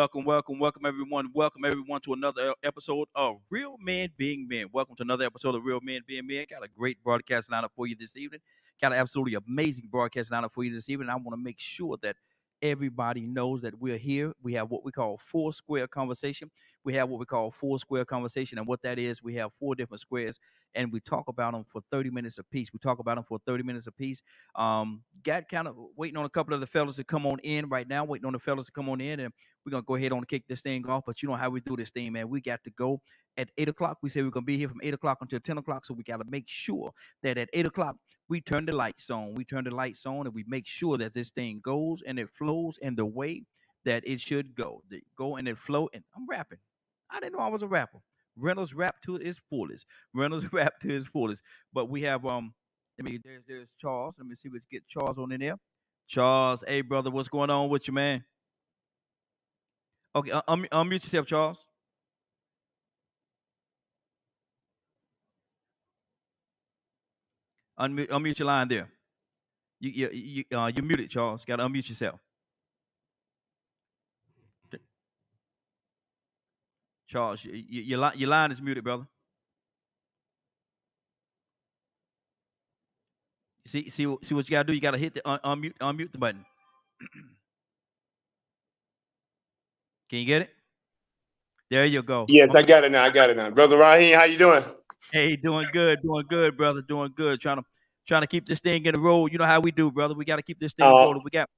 welcome everyone. Welcome everyone to another episode of Real Men Being Men. Welcome to another episode of Real Men Being Men. Got a great broadcast lineup for you this evening. Got an absolutely amazing broadcast lineup for you this evening. I want to make sure that everybody knows that we're here. We have what we call four square conversation. We have what we call four square conversation, and what that is, we have four different squares, and we talk about them for 30 minutes apiece. We talk about them for 30 minutes apiece. Got kind of waiting on a couple of the fellas to come on in right now. Waiting on the fellas to come on in, and we're gonna go ahead on and kick this thing off. But you know how we do this thing, man. We got to go at 8 o'clock. We say we're gonna be here from 8 o'clock until 10 o'clock. So we gotta make sure that at 8 o'clock we turn the lights on. We turn the lights on and we make sure that this thing goes and it flows in the way that it should go. Go and it flow. And I'm rapping. I didn't know I was a rapper. Reynolds rap to his fullest. Reynolds rap to his fullest. But we have there's Charles. Let me see if we can get Charles on in there. Charles, hey brother, what's going on with you, man? Okay, unmute yourself, Charles. Unmute your line there. You muted, Charles. Got to unmute yourself. Charles, your line is muted, brother. See what you got to do. You got to hit the unmute the button. Can you get it? There you go. Yes, I got it now. Brother Raheem, how you doing? Hey, doing good, brother. Doing good. Trying to keep this thing in the road. You know how we do, brother. We got to keep this thing rolling. We got,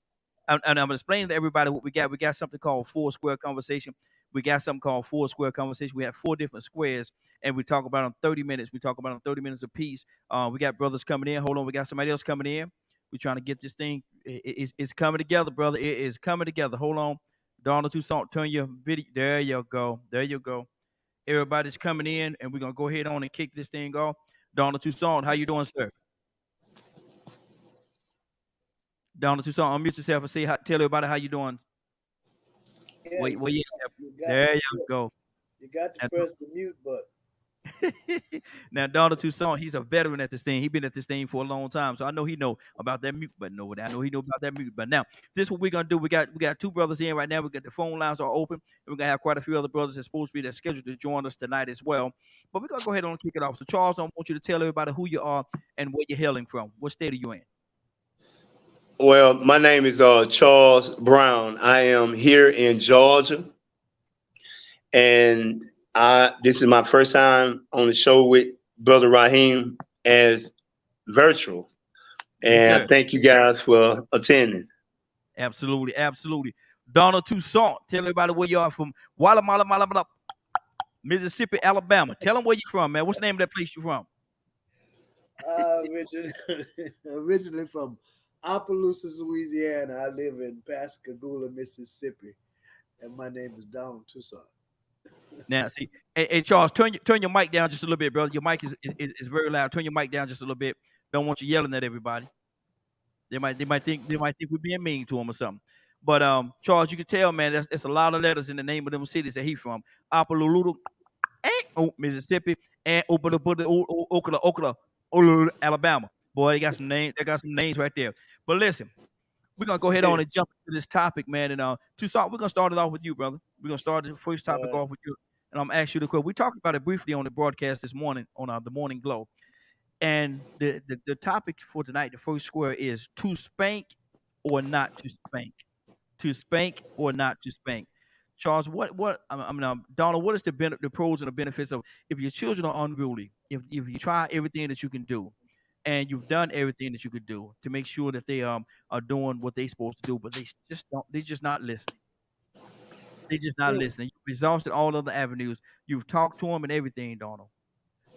and I'm explaining to everybody what we got. We got something called four square conversation. We got something called four square conversation. We have four different squares, and we talk about them 30 minutes. We talk about them 30 minutes apiece. We got brothers coming in. Hold on, we got somebody else coming in. We're trying to get this thing. It's coming together, brother. It is coming together. Hold on. Donald Toussaint, turn your video. There you go. There you go. Everybody's coming in, and we're gonna go ahead on and kick this thing off. Donald Toussaint, how you doing, sir? Donald Toussaint, unmute yourself and tell everybody how you doing. Yeah, Wait, there you go. You got to press the mute button. Now, Donald Toussaint, he's a veteran at this thing. He's been at this thing for a long time, so I know he know about that mute button over there. I know he know about that mute button. Now, this is what we're gonna do. We got two brothers in right now. We got the phone lines are open, and we're gonna have quite a few other brothers that's supposed to be there scheduled to join us tonight as well. But we're gonna go ahead and kick it off. So, Charles, I want you to tell everybody who you are and where you're hailing from. What state are you in? Well, my name is Charles Brown. I am here in Georgia, and this is my first time on the show with Brother Raheem as virtual. And I thank you guys for attending. Absolutely, absolutely. Donald Toussaint, tell everybody where you are from. Walla, Mississippi, Alabama. Tell them where you're from, man. What's the name of that place you're from? Originally from Opelousas, Louisiana. I live in Pascagoula, Mississippi, and my name is Donald Toussaint. Now, see, hey Charles, turn your mic down just a little bit, brother. Your mic is very loud. Turn your mic down just a little bit. Don't want you yelling at everybody. They might think we're being mean to them or something. But Charles, you can tell, man, that's a lot of letters in the name of them cities that he's from. Opelousas, Mississippi, and Ocala, Alabama. Boy, they got some names. They got some names right there. But listen, we're gonna go ahead on and jump into this topic, man. And Toussaint, we're gonna start it off with you, brother. We're gonna start the first topic off with you, and I'm gonna ask you the question. We talked about it briefly on the broadcast this morning on the Morning Glow, and the topic for tonight, the first square, is to spank or not to spank. To spank or not to spank. Charles, Donald, what is the pros and the benefits of if your children are unruly, if you try everything that you can do, and you've done everything that you could do to make sure that they are doing what they're supposed to do, but they're just not listening. They're just not listening. You've exhausted all other avenues. You've talked to them and everything, Donald.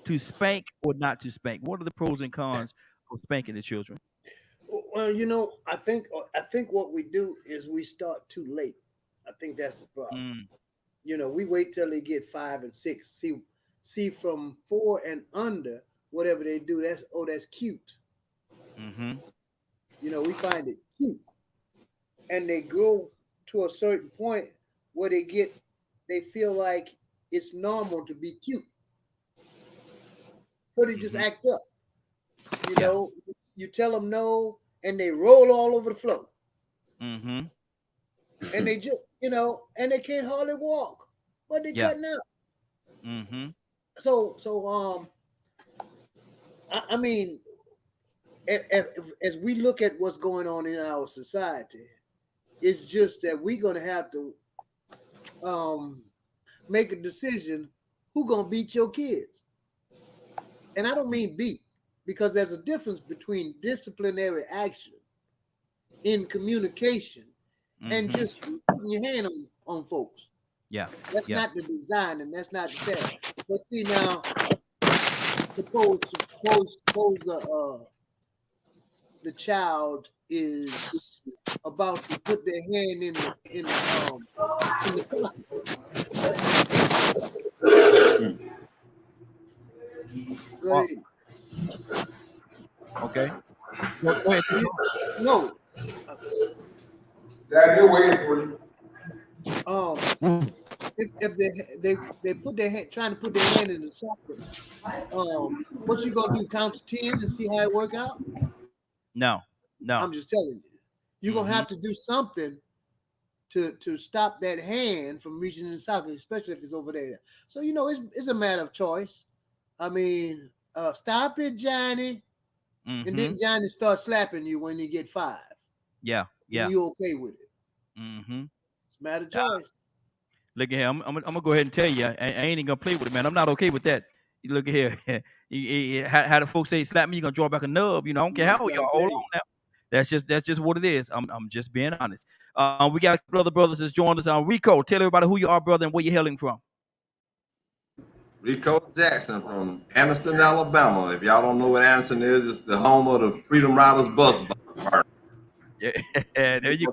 To spank or not to spank? What are the pros and cons of spanking the children? Well, I think what we do is we start too late. I think that's the problem. We wait till they get 5 and 6. See from 4 and under, whatever they do, that's cute. Mm-hmm. We find it cute, and they grow to a certain point where they feel like it's normal to be cute, so they just act up. You tell them no, and they roll all over the floor. Mm-hmm. And they just you know, and they can't hardly walk, but they're cutting out. Mm-hmm. So I mean, as we look at what's going on in our society, it's just that we're gonna have to make a decision who's gonna beat your kids. And I don't mean beat, because there's a difference between disciplinary action in communication and just putting your hand on folks. Yeah. That's not the design, and that's not the test. But see now, suppose the child is about to put their hand in the pocket. Go ahead. Okay. Go ahead. No. Dad, they're waiting for you. If they put their hand, trying to put their hand in the socket, what you gonna do? Count to 10 and see how it work out? No. I'm just telling you, you're gonna have to do something to stop that hand from reaching in the socket, especially if it's over there. So you know, it's a matter of choice. I mean, stop it, Johnny, and then Johnny starts slapping you when you get 5. Yeah. You okay with it? Mm-hmm. It's a matter of choice. Look at here. I'm gonna go ahead and tell you, I ain't even gonna play with it, man. I'm not okay with that. You look at here. How the folks say slap me, you're gonna draw back a nub. You know, I don't care how old y'all. Hold on now. That's just what it is. I'm just being honest. We got a couple other brothers that's joined us. Rico, tell everybody who you are, brother, and where you're hailing from. Rico Jackson from Anniston, Alabama. If y'all don't know what Anniston is, it's the home of the Freedom Riders bus bar. Yeah, there you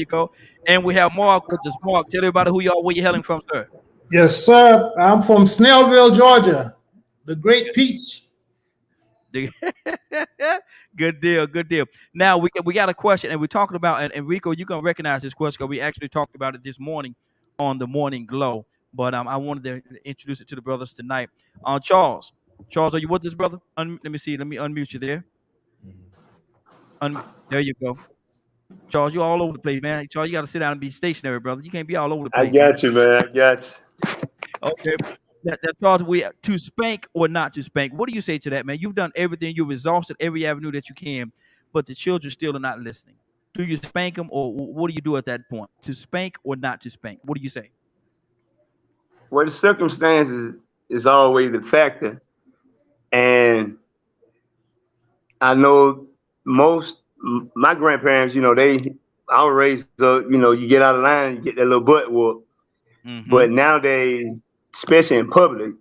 go. And we have Mark with us. Mark, tell everybody who you are, where you're hailing from, sir. Yes, sir. I'm from Snellville, Georgia. The Great Peach. Good deal. Now we got a question, and we're talking about, and Rico, you're gonna recognize this question because we actually talked about it this morning on the Morning Glow. But I wanted to introduce it to the brothers tonight. Charles, are you with us, brother? Let me see. Let me unmute you there. There you go. Charles, you all over the place, man. Charles, you got to sit down and be stationary, brother. You can't be all over the place. I got you, man. I got you. Okay. Now, Charles, to spank or not to spank, what do you say to that, man? You've done everything. You've exhausted every avenue that you can, but the children still are not listening. Do you spank them, or what do you do at that point? To spank or not to spank? What do you say? Well, the circumstances is always a factor. And I know my grandparents, you know, I was raised up, you know, you get out of line, you get that little butt whoop. But nowadays, especially in public,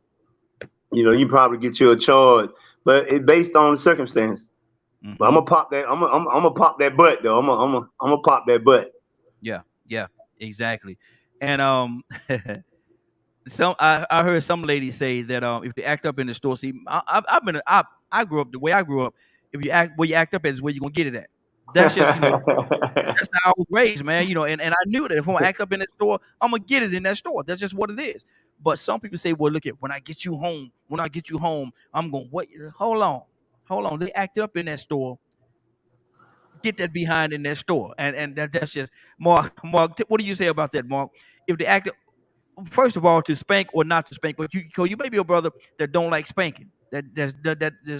you know, you probably get you a charge. But it's based on the circumstance. But I'm gonna pop that. I'm gonna pop that butt though. I'm gonna pop that butt. Yeah, exactly. And I heard some ladies say that if they act up in the store, see, I grew up the way I grew up. If you act where you act up at is where you're gonna get it at. That's just, you know, that's how I was raised, man. You know, and I knew that if I'm gonna act up in that store, I'm gonna get it in that store. That's just what it is. But some people say, well, look at when I get you home, I'm gonna wait. Hold on. They acted up in that store. Get that behind in that store, and that's just Mark. What do you say about that, Mark? If they act, first of all, to spank or not to spank, but you may be a brother that don't like spanking. There's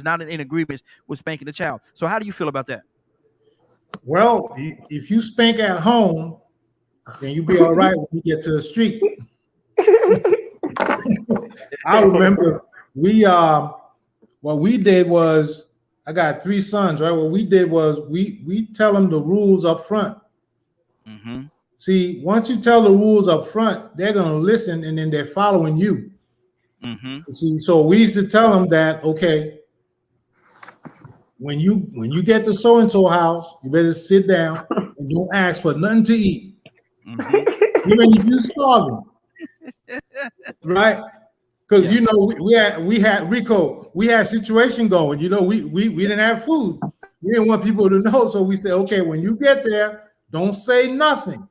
not in agreement with spanking the child. So how do you feel about that? Well, if you spank at home, then you'll be all right when you get to the street. I remember what we did was, I got 3 sons, right? What we did was we tell them the rules up front. See, once you tell the rules up front, they're gonna listen, and then they're following you. See, so we used to tell them that, okay, when you get to so-and-so house, you better sit down and don't ask for nothing to eat. Even if you're starving, right? Because you know we had Rico, we had a situation going. You know, we didn't have food. We didn't want people to know, so we said, okay, when you get there, don't say nothing.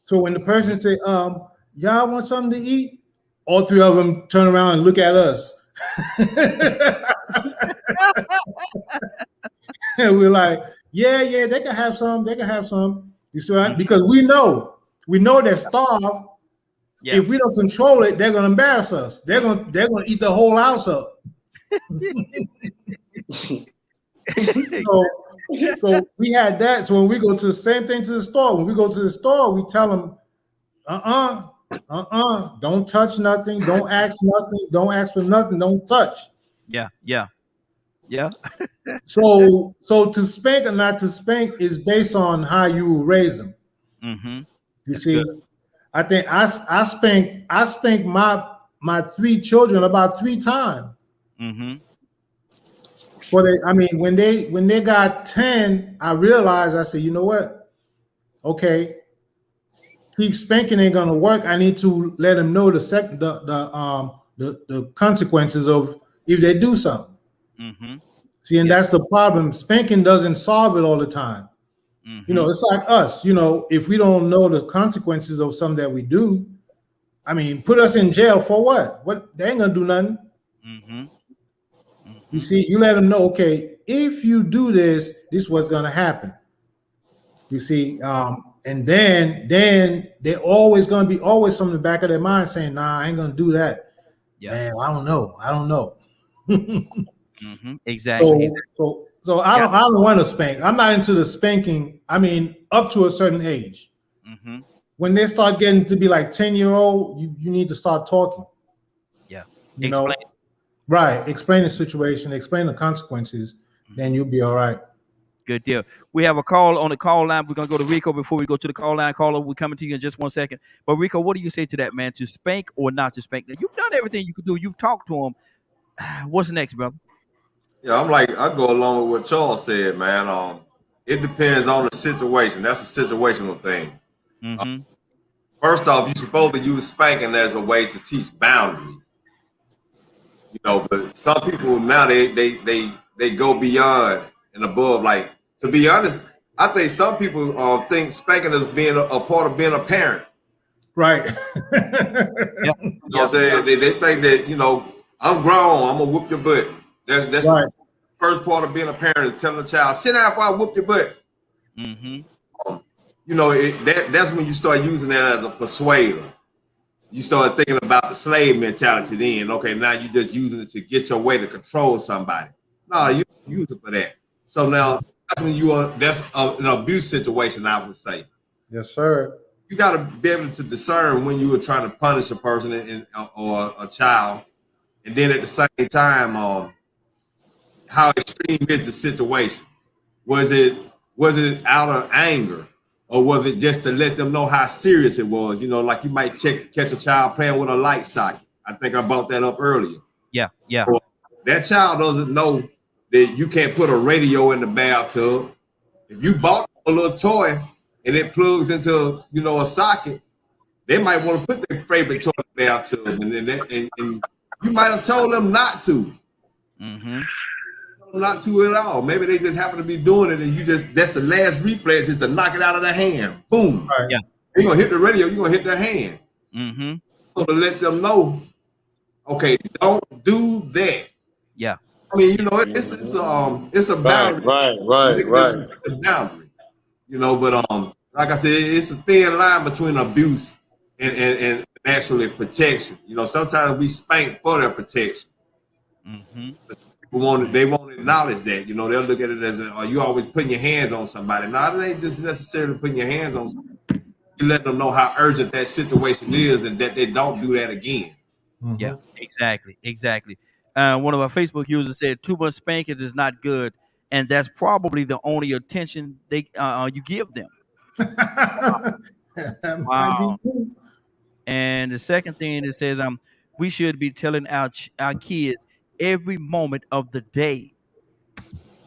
So when the person say, y'all want something to eat? All 3 of them turn around and look at us. And we're like, yeah, they can have some. You see, right? Because we know We know they're starved. Yeah. If we don't control it, they're gonna embarrass us. They're gonna eat the whole house up. So we had that. So when we go to the same thing to the store, when we go to the store, we tell them, don't touch nothing, don't ask nothing, don't ask for nothing, don't touch. Yeah. So to spank or not to spank is based on how you raise them. Mm-hmm. You see, good. I think I spanked my 3 children about 3 times. Mm-hmm. When they got 10, I realized, I said, you know what? Okay, keep spanking ain't gonna work. I need to let them know the consequences of if they do something. Mm-hmm. See, and that's the problem. Spanking doesn't solve it all the time. Mm-hmm. You know, it's like us. You know, if we don't know the consequences of something that we do, put us in jail for what? What? They ain't gonna do nothing. Mm-hmm. You see, you let them know, okay, if you do this, this is what's gonna happen. You see, and then they're always gonna be something in the back of their mind saying, nah, I ain't gonna do that. Yeah. Man, I don't know. Mm-hmm. Exactly. So I don't want to spank. I'm not into the spanking. Up to a certain age. Mm-hmm. When they start getting to be like 10-year-old, you need to start talking. Yeah. You know? Right. Explain the situation, explain the consequences, then you'll be all right. Good deal. We have a call on the call line. We're gonna go to Rico before we go to the call line. Caller, we're coming to you in just 1 second. But Rico, what do you say to that, man? To spank or not to spank? Now, you've done everything you could do. You've talked to him. What's next, brother? Yeah, I go along with what Charles said, man. It depends on the situation. That's a situational thing. Mm-hmm. First off, you're supposed to use spanking as a way to teach boundaries. You know, but some people now they go beyond and above. Like, to be honest, I think some people think spanking is being a part of being a parent. Right. Yeah. You know what I'm saying? They think that, you know, I'm grown, I'm gonna whoop your butt. That's right. The first part of being a parent is telling the child, sit down before I whoop your butt. Mm-hmm. You know, that's when you start using that as a persuader. You start thinking about the slave mentality then. Okay, now you're just using it to get your way to control somebody. No, you use it for that. So now that's when that's an abuse situation, I would say. Yes, sir. You got to be able to discern when you are trying to punish a person or a child. And then at the same time, how extreme is the situation? Was it out of anger, or was it just to let them know how serious it was? You know, like you might catch a child playing with a light socket. I think I brought that up earlier. Yeah. Or that child doesn't know that you can't put a radio in the bathtub. If you bought a little toy and it plugs into, you know, a socket, they might want to put their favorite toy in the bathtub, and you might have told them not to. Mm-hmm. Not to at all. Maybe they just happen to be doing it, and that's the last reflex is to knock it out of their hand. Boom. Right. Yeah. You're gonna hit the radio, you're gonna hit their hand. Mm-hmm. So to let them know, okay, don't do that. Yeah. I mean, you know, it's a boundary. Right. It's a boundary. You know, but like I said, it's a thin line between abuse and actually protection. You know, sometimes we spank for their protection. Mm-hmm. They won't acknowledge that. You know, they'll look at it as, are you always putting your hands on somebody? No, it ain't just necessarily putting your hands on somebody. You let them know how urgent that situation is and that they don't do that again. Mm-hmm. Yeah, exactly. One of our Facebook users said, too much spanking is not good. And that's probably the only attention you give them. Wow. And the second thing it says, we should be telling our kids every moment of the day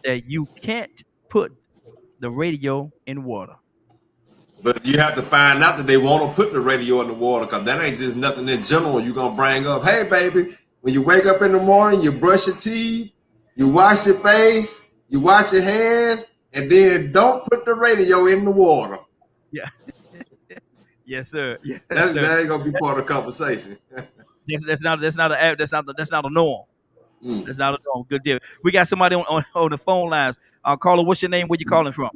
that you can't put the radio in water. But you have to find out that they want to put the radio in the water, because that ain't just nothing in general you're going to bring up. Hey, baby, when you wake up in the morning, you brush your teeth, you wash your face, you wash your hands, and then don't put the radio in the water. Yeah. Yes, sir. Yes, that ain't going to be part of the conversation. That's not a norm. That's not a norm. Good deal. We got somebody on the phone lines. Caller, what's your name? Where you calling from?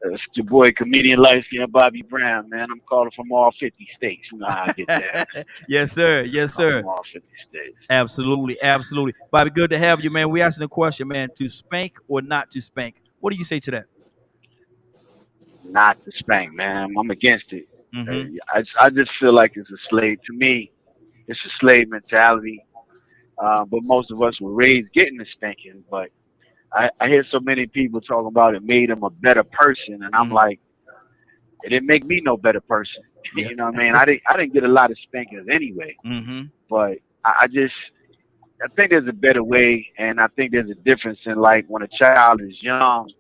It's your boy, comedian light skin Bobby Brown, man. I'm calling from all 50 states. You know how I get that. Yes, sir. Yes, sir. From all 50 states. Absolutely, absolutely. Bobby, good to have you, man. We asking the question, man, to spank or not to spank. What do you say to that? Not to spank, man. I'm against it. Mm-hmm. I just feel like it's a slave. To me, it's a slave mentality. But most of us were raised getting the spanking. But I hear so many people talking about it made them a better person, and I'm like, it didn't make me no better person. Yeah. You know what I mean? I didn't get a lot of spankings anyway. Mm-hmm. But I think there's a better way, and I think there's a difference in like when a child is young,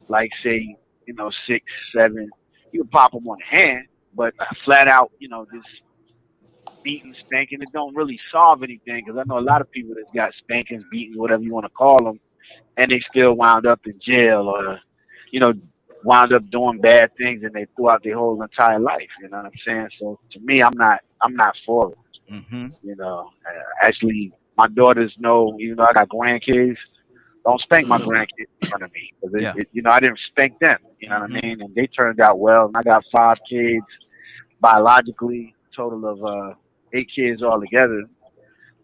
like say, 6, 7, you can pop them on the hand, but flat out, just beating, spanking, it don't really solve anything. Because I know a lot of people that's got spankings, beatings, whatever you want to call them, and they still wound up in jail or, wound up doing bad things, and they throughout their whole entire life. You know what I'm saying? So to me, I'm not for it. Mm-hmm. Actually, my daughters know, even though I got grandkids, don't spank my grandkids in front of me. Because I didn't spank them. You know what I mean? And they turned out well. And I got 5 kids biologically, total of 8 kids altogether.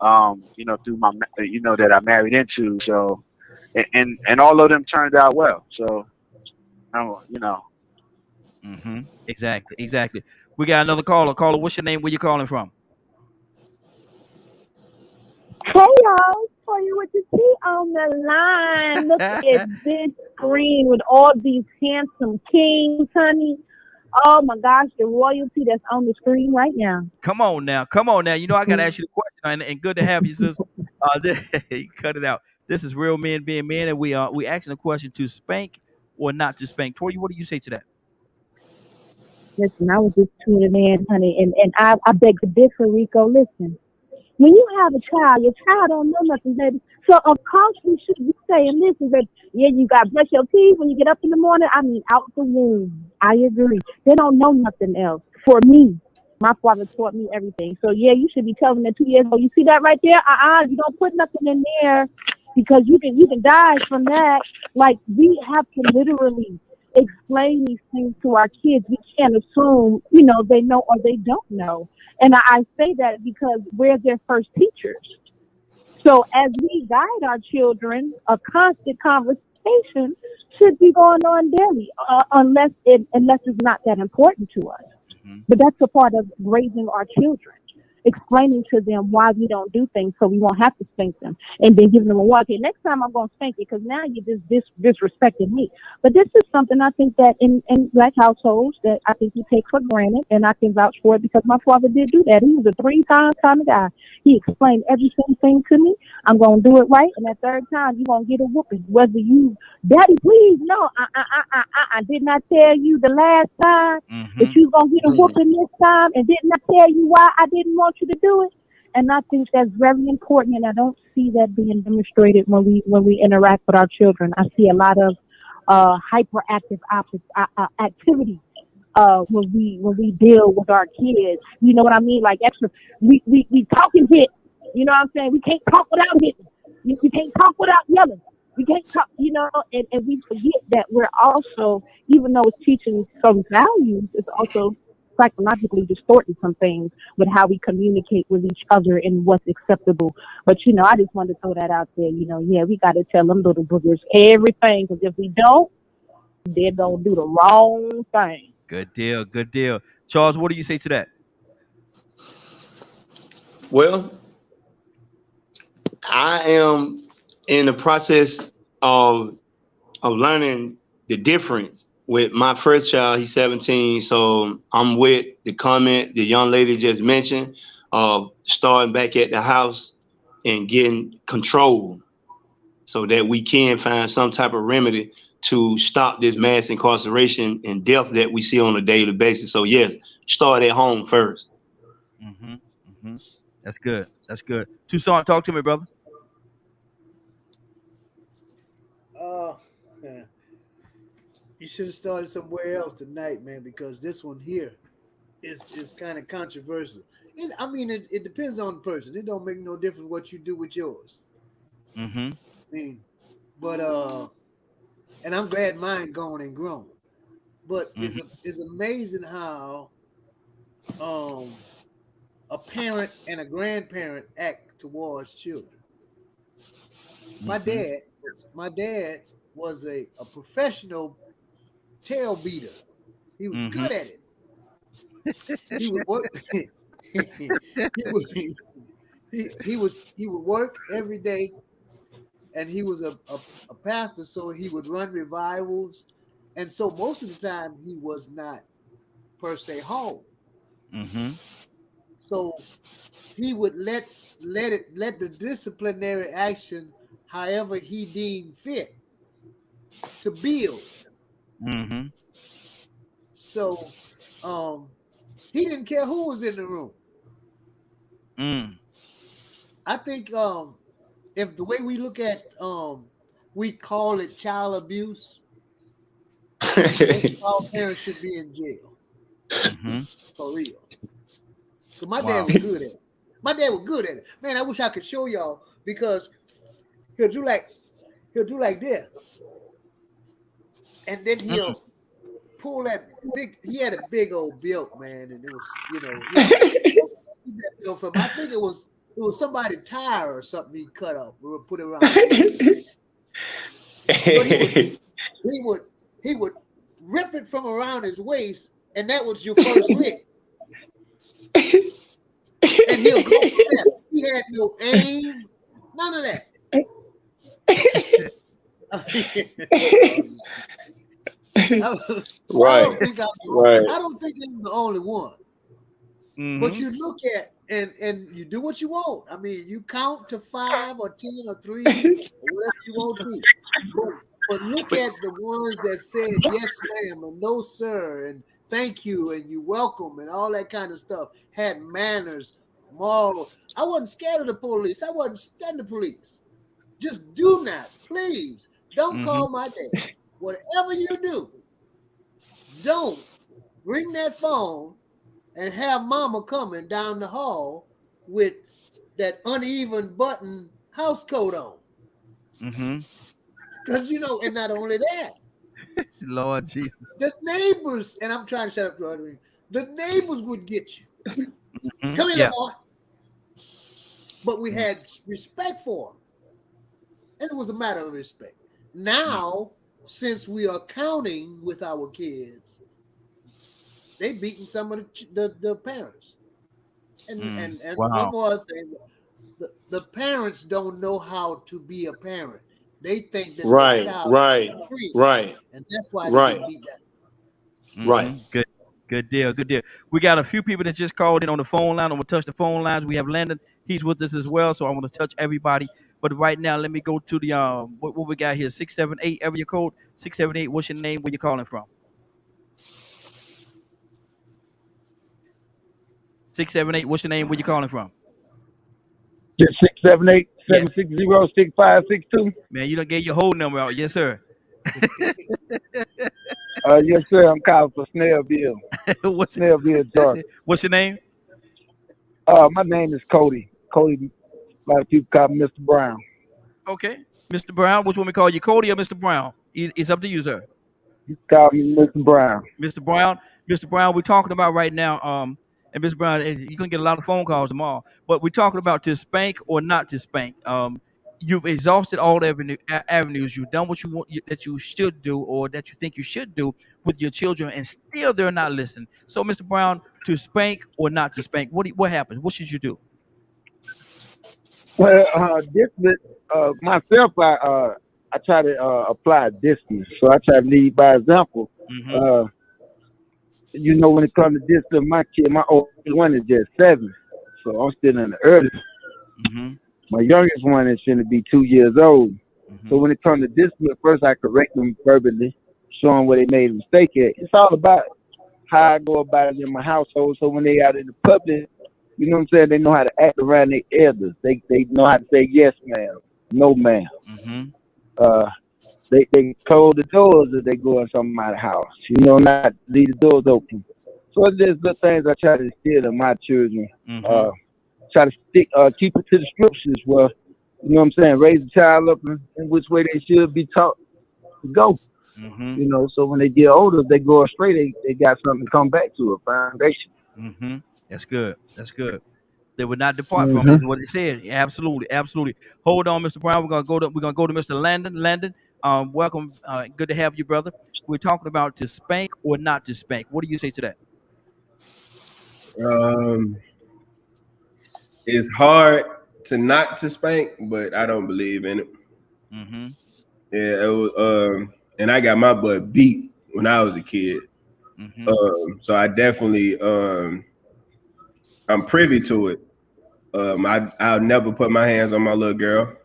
Through my, that I married into. So, and all of them turned out well. So, Mm-hmm. Exactly. We got another caller. Caller, what's your name? Where you calling from? Hey y'all, for you with the T on the line. Look at this screen with all these handsome kings, honey. Oh my gosh, the royalty that's on the screen right now. Come on now. You know I gotta ask you the question, and good to have you, sis. You cut it out. This is Real Men Being Men, and we asking the question to spank or not to spank. Tori, what do you say to that? Listen, I was just tuning in, honey, and I beg to differ, Rico. Listen. When you have a child, your child don't know nothing, baby. So of course we should be saying this is that you gotta brush your teeth when you get up in the morning. I mean out the womb. I agree. They don't know nothing else. For me, my father taught me everything. So yeah, you should be telling them at 2 years old, you see that right there? You don't put nothing in there because you can die from that. Like we have to literally explain these things to our kids. We can't assume, they know or they don't know. And I say that because we're their first teachers. So as we guide our children, a constant conversation should be going on daily, unless it's not that important to us. Mm-hmm. But that's a part of raising our children. Explaining to them why we don't do things so we won't have to spank them, and then giving them a warning. Okay, next time I'm going to spank you because now you're just disrespecting me. But this is something I think that in Black households that I think we take for granted, and I can vouch for it because my father did do that. He was a 3-time kind of guy. He explained every single thing to me. I'm going to do it right, and that third time you're going to get a whooping. Whether you, Daddy, please, no, I did not tell you the last time that you was going to get a whooping this time, and didn't I tell you why I didn't want you to do it? And I think that's very important, and I don't see that being demonstrated when we interact with our children. I see a lot of hyperactive activity when we deal with our kids. You know what I mean? Like extra, we talk and hit. You know what I'm saying? We can't talk without hitting. We can't talk without yelling. We can't talk, and we forget that we're also, even though it's teaching some values, it's also psychologically distorting some things with how we communicate with each other and what's acceptable. But I just wanted to throw that out there. We got to tell them little boogers everything, because if we don't, they're gonna do the wrong thing. Good deal. Charles, what do you say to that? Well, I am in the process of learning the difference. With my first child, he's 17, so I'm with the comment the young lady just mentioned of starting back at the house and getting control so that we can find some type of remedy to stop this mass incarceration and death that we see on a daily basis. So yes, start at home first. That's good. Toussaint, talk to me, brother. You should have started somewhere else tonight, man, because this one here is kind of controversial. It depends on the person. It don't make no difference what you do with yours. And I'm glad mine gone and grown. but it's amazing how a parent and a grandparent act towards children. My dad was a professional tail beater. He was good at it. He would work. he would work every day, and he was a pastor, so he would run revivals, and so most of the time he was not per se home. So he would let the disciplinary action however he deemed fit to build. So he didn't care who was in the room. I think if the way we look at we call it child abuse, all parents should be in jail. For real. Because my dad was good at it. My dad was good at it. Man, I wish I could show y'all, because he'll do like this. And then he'll pull that big, he had a big old belt, man, and it was, I think it was somebody's tire or something he cut off or put it around. But he would rip it from around his waist, and that was your first lick. And he'll go from there. He had no aim, none of that. Right. I don't think I'm the only one. But you look at and you do what you want. I mean, you count to 5 or 10 or 3 or whatever you want to. But look at the ones that said yes, ma'am, and no, sir, and thank you, and you welcome, and all that kind of stuff. Had manners, moral. I wasn't scared of the police. I wasn't studying the police. Just do not, please, don't call my dad. Whatever you do, don't bring that phone and have mama coming down the hall with that uneven button house coat on. Because, and not only that, Lord Jesus, the neighbors, and I'm trying to shut up, brother, the neighbors would get you. Come here, boy. But we had respect for them. And it was a matter of respect. Now, since we are counting with our kids, they beating some of the parents. And one more thing, the parents don't know how to be a parent. They think that the child is free. And that's why they get beat down. Good deal. We got a few people that just called in on the phone line. I'm gonna touch the phone lines. We have Landon. He's with us as well, so I want to touch everybody. But right now, let me go to the what we got here. 678 area code 678. What's your name? Where you calling from? 678. What's your name? Where you calling from? Just 678-760-6562. Man, you done gave your whole number out. Yes, sir. Yes, sir. I'm calling for Snellville. Snellville, Georgia. What's your name? My name is Cody. Cody, a lot of people call me Mr. Brown. Okay. Mr. Brown, which one we call you, Cody or Mr. Brown? It's up to you, sir. You call me Mr. Brown. Mr. Brown, we're talking about right now, and Mr. Brown, you're going to get a lot of phone calls tomorrow, but we're talking about to spank or not to spank. You've exhausted all the avenues. You've done what you want that you should do or that you think you should do with your children, and still they're not listening. So, Mr. Brown, to spank or not to spank, what happens? What should you do? Well, myself, I try to apply discipline. So I try to lead by example. When it comes to discipline, my oldest one is just 7, so I'm still in the early. My youngest one is going to be 2 years old. So when it comes to discipline, first I correct them verbally, show them where they made a mistake at. It's all about how I go about it in my household. So when they out in the public, you know what I'm saying, they know how to act around their elders. They know how to say yes, ma'am, no, ma'am. They close the doors if they go in somebody's house. Not leave the doors open. So there's the things I try to instill in my children. Try to keep it to the scriptures where, raise the child up in which way they should be taught to go. You know, so when they get older, if they go astray, they got something to come back to, a foundation. That's good. That's good. They would not depart from it, is what it said. Absolutely, absolutely. Hold on, Mr. Brown. We're gonna go to Mr. Landon. Landon, welcome. Good to have you, brother. We're talking about to spank or not to spank. What do you say to that? It's hard to not to spank, but I don't believe in it. Yeah, it was, and I got my butt beat when I was a kid. So I definitely I'm privy to it. I'll never put my hands on my little girl.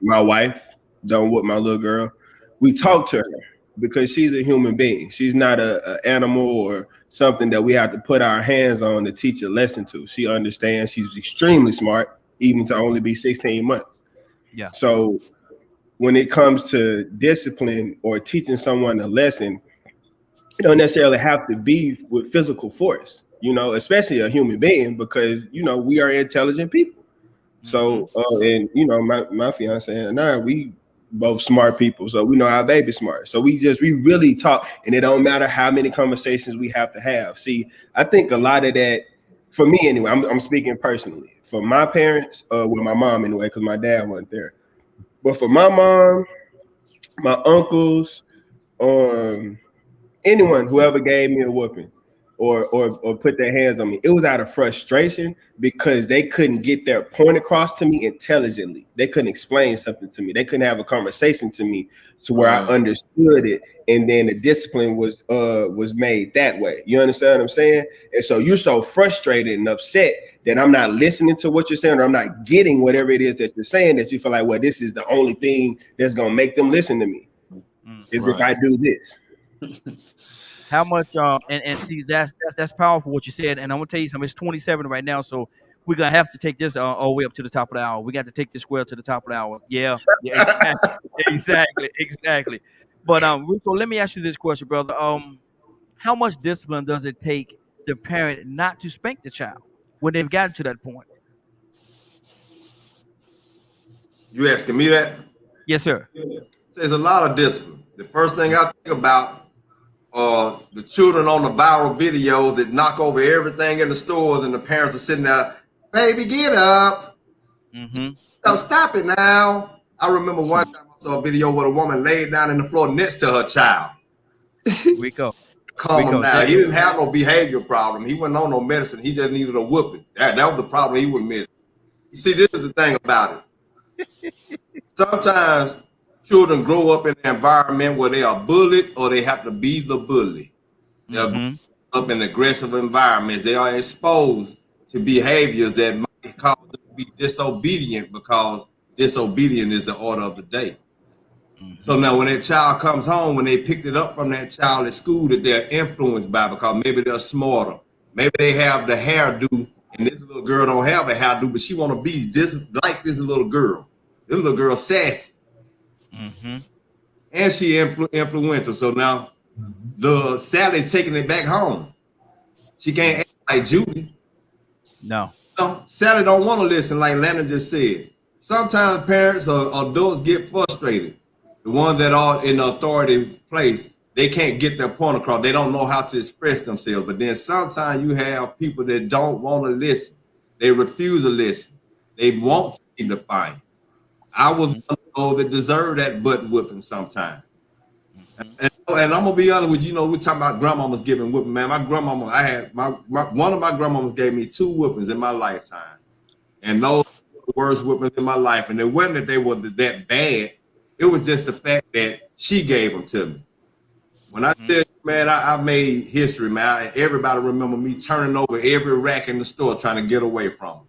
My wife don't whoop my little girl. We talk to her because she's a human being. She's not an animal or something that we have to put our hands on to teach a lesson to. She understands. She's extremely smart, even to only be 16 months. Yeah. So when it comes to discipline or teaching someone a lesson, you don't necessarily have to be with physical force, you know, especially a human being, because, you know, we are intelligent people. So, and, you know, my fiance and I, we both smart people. So we know our baby smart. So we really talk, and it don't matter how many conversations we have to have. See, I think a lot of that, for me anyway, I'm speaking personally, for my parents, with my mom anyway, because my dad wasn't there. But for my mom, my uncles, anyone, whoever gave me a whooping or put their hands on me, it was out of frustration because they couldn't get their point across to me intelligently. They couldn't explain something to me. They couldn't have a conversation to me to where I understood it, and then the discipline was made that way. You understand what I'm saying? And so you're so frustrated and upset that I'm not listening to what you're saying, or I'm not getting whatever it is that you're saying, that you feel like, well, this is the only thing that's gonna make them listen to me, is if I do this. How much and see, that's powerful what you said. And I'm gonna tell you something, it's 27 right now, so we're gonna have to take this all the way up to the top of the hour. We got to take this square to the top of the hour. Yeah, exactly. But Rico, let me ask you this question, brother. How much discipline does it take the parent not to spank the child when they've gotten to that point? You asking me that? Yes, sir. There's a lot of discipline. The first thing I think about the children on the viral videos that knock over everything in the stores, and the parents are sitting there, baby, get up. So stop it now. I remember one time I saw a video where a woman laid down in the floor next to her child. Rico. Calm him down. He didn't have no behavior problem. He wasn't on no medicine. He just needed a whooping. That was the problem he was missing. You see, this is the thing about it. Sometimes children grow up in an environment where they are bullied, or they have to be the bully. They're up in aggressive environments. They are exposed to behaviors that might cause them to be disobedient, because disobedience is the order of the day. So now when that child comes home, when they picked it up from that child at school that they're influenced by, because maybe they're smarter, maybe they have the hairdo, and this little girl don't have a hairdo, but she want to be like this little girl. This little girl sassy. And she influential. So now the Sally's taking it back home. She can't act like Judy. No, Sally don't want to listen, like Landon just said. Sometimes parents or adults get frustrated. The ones that are in the authority place, they can't get their point across. They don't know how to express themselves. But then sometimes you have people that don't want to listen. They refuse to listen. They want to be defiant. I was one of those that deserved that butt whipping sometimes. And I'm gonna be honest with you, we're talking about grandmamas giving whipping, man. My grandmama, I had one of my grandmamas gave me 2 whippings in my lifetime. And those were the worst whippings in my life. And it wasn't that they were that bad. It was just the fact that she gave them to me. When I said, man, I made history, man. Everybody remember me turning over every rack in the store trying to get away from them.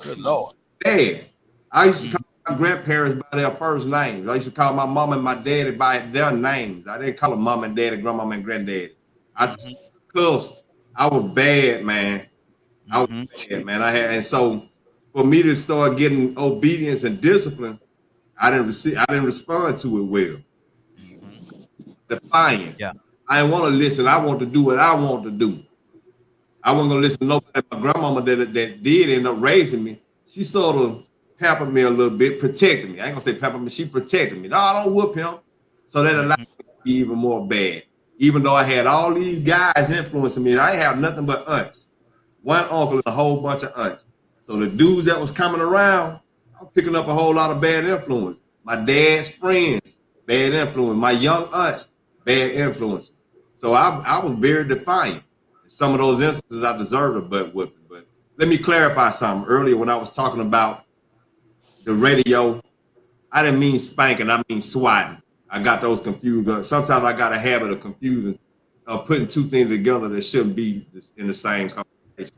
Good Lord. Bad. I used to call my grandparents by their first names. I used to call my mom and my daddy by their names. I didn't call them mom and daddy, grandmama and granddaddy. I cussed. I was bad, man. I was bad, man. And so for me to start getting obedience and discipline, I didn't respond to it well. Defiant. Yeah. I didn't want to listen. I want to do what I want to do. I wasn't gonna listen to nobody. My grandmama that did end up raising me, she sort of pampered me a little bit, protected me. I ain't gonna say pampered me, she protected me. No, I don't whoop him. So that allowed me to be even more bad. Even though I had all these guys influencing me, I didn't have nothing but aunts. One uncle and a whole bunch of aunts. So the dudes that was coming around, I was picking up a whole lot of bad influence. My dad's friends, bad influence. My young aunts, bad influence. So I was very defiant. In some of those instances, I deserved a butt whipping. But let me clarify something. Earlier when I was talking about the radio, I didn't mean spanking, I mean swatting. I got those confused. Sometimes I got a habit of confusing, putting two things together that shouldn't be in the same conversation.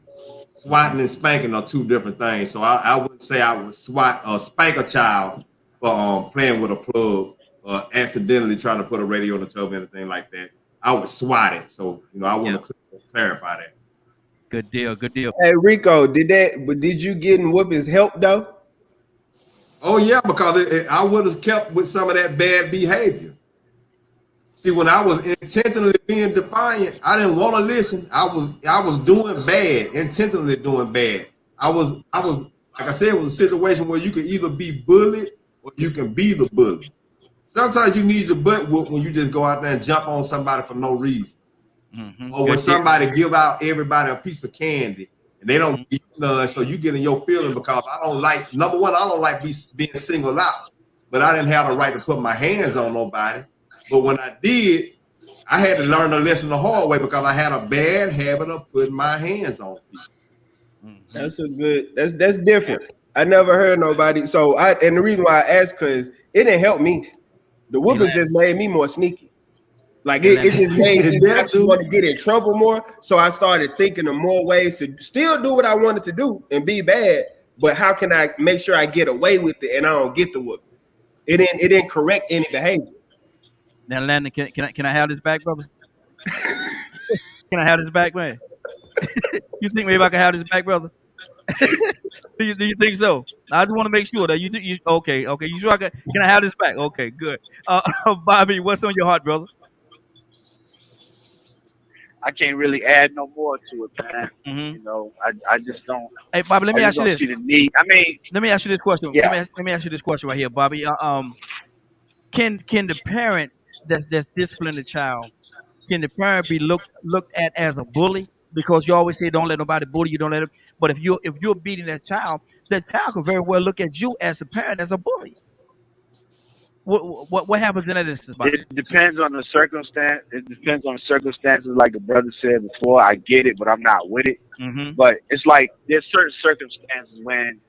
Swatting and spanking are two different things. So I wouldn't say I would swat or spank a child for playing with a plug or accidentally trying to put a radio on the tub or anything like that. I would swat it. So, I want to clarify that. Good deal. Good deal. Hey, Rico, did you getting whoopings help though? Oh yeah, because I would have kept with some of that bad behavior. See, when I was intentionally being defiant, I didn't want to listen. I was doing bad, intentionally doing bad. I was like I said, it was a situation where you can either be bullied or you can be the bully. Sometimes you need your butt whooped when you just go out there and jump on somebody for no reason. Mm-hmm. Or when somebody give out everybody a piece of candy and they don't give none, so you get in your feeling because I don't like, number one, I don't like being singled out, but I didn't have the right to put my hands on nobody. But when I did, I had to learn the lesson the hard way because I had a bad habit of putting my hands on people. Mm-hmm. That's different. I never heard nobody. And the reason why I asked, because it didn't help me. The whoopings just made me more sneaky. Like it just made me want to get in trouble more. So I started thinking of more ways to still do what I wanted to do and be bad. But how can I make sure I get away with it and I don't get the whooping? It didn't correct any behavior. Now, Landon, can I have this back, brother? Can I have this back, man? You think maybe I can have this back, brother? Do you think so? I just want to make sure that you think you okay. You sure can I have this back? Okay, good. Bobby, what's on your heart, brother? I can't really add no more to it, man. Mm-hmm. I just don't. Hey, Bobby, let me ask you this. Let me ask you this question. Yeah. Let me ask you this question right here, Bobby. Can the parent that's disciplining the child, can the parent be looked at as a bully? Because you always say don't let nobody bully you, don't let it. But if you're beating that child could very well look at you as a parent as a bully. What happens in that instance, Bobby? It depends on the circumstance. It depends on the circumstances, like the brother said before. I get it, but I'm not with it. Mm-hmm. But it's like there's certain circumstances when,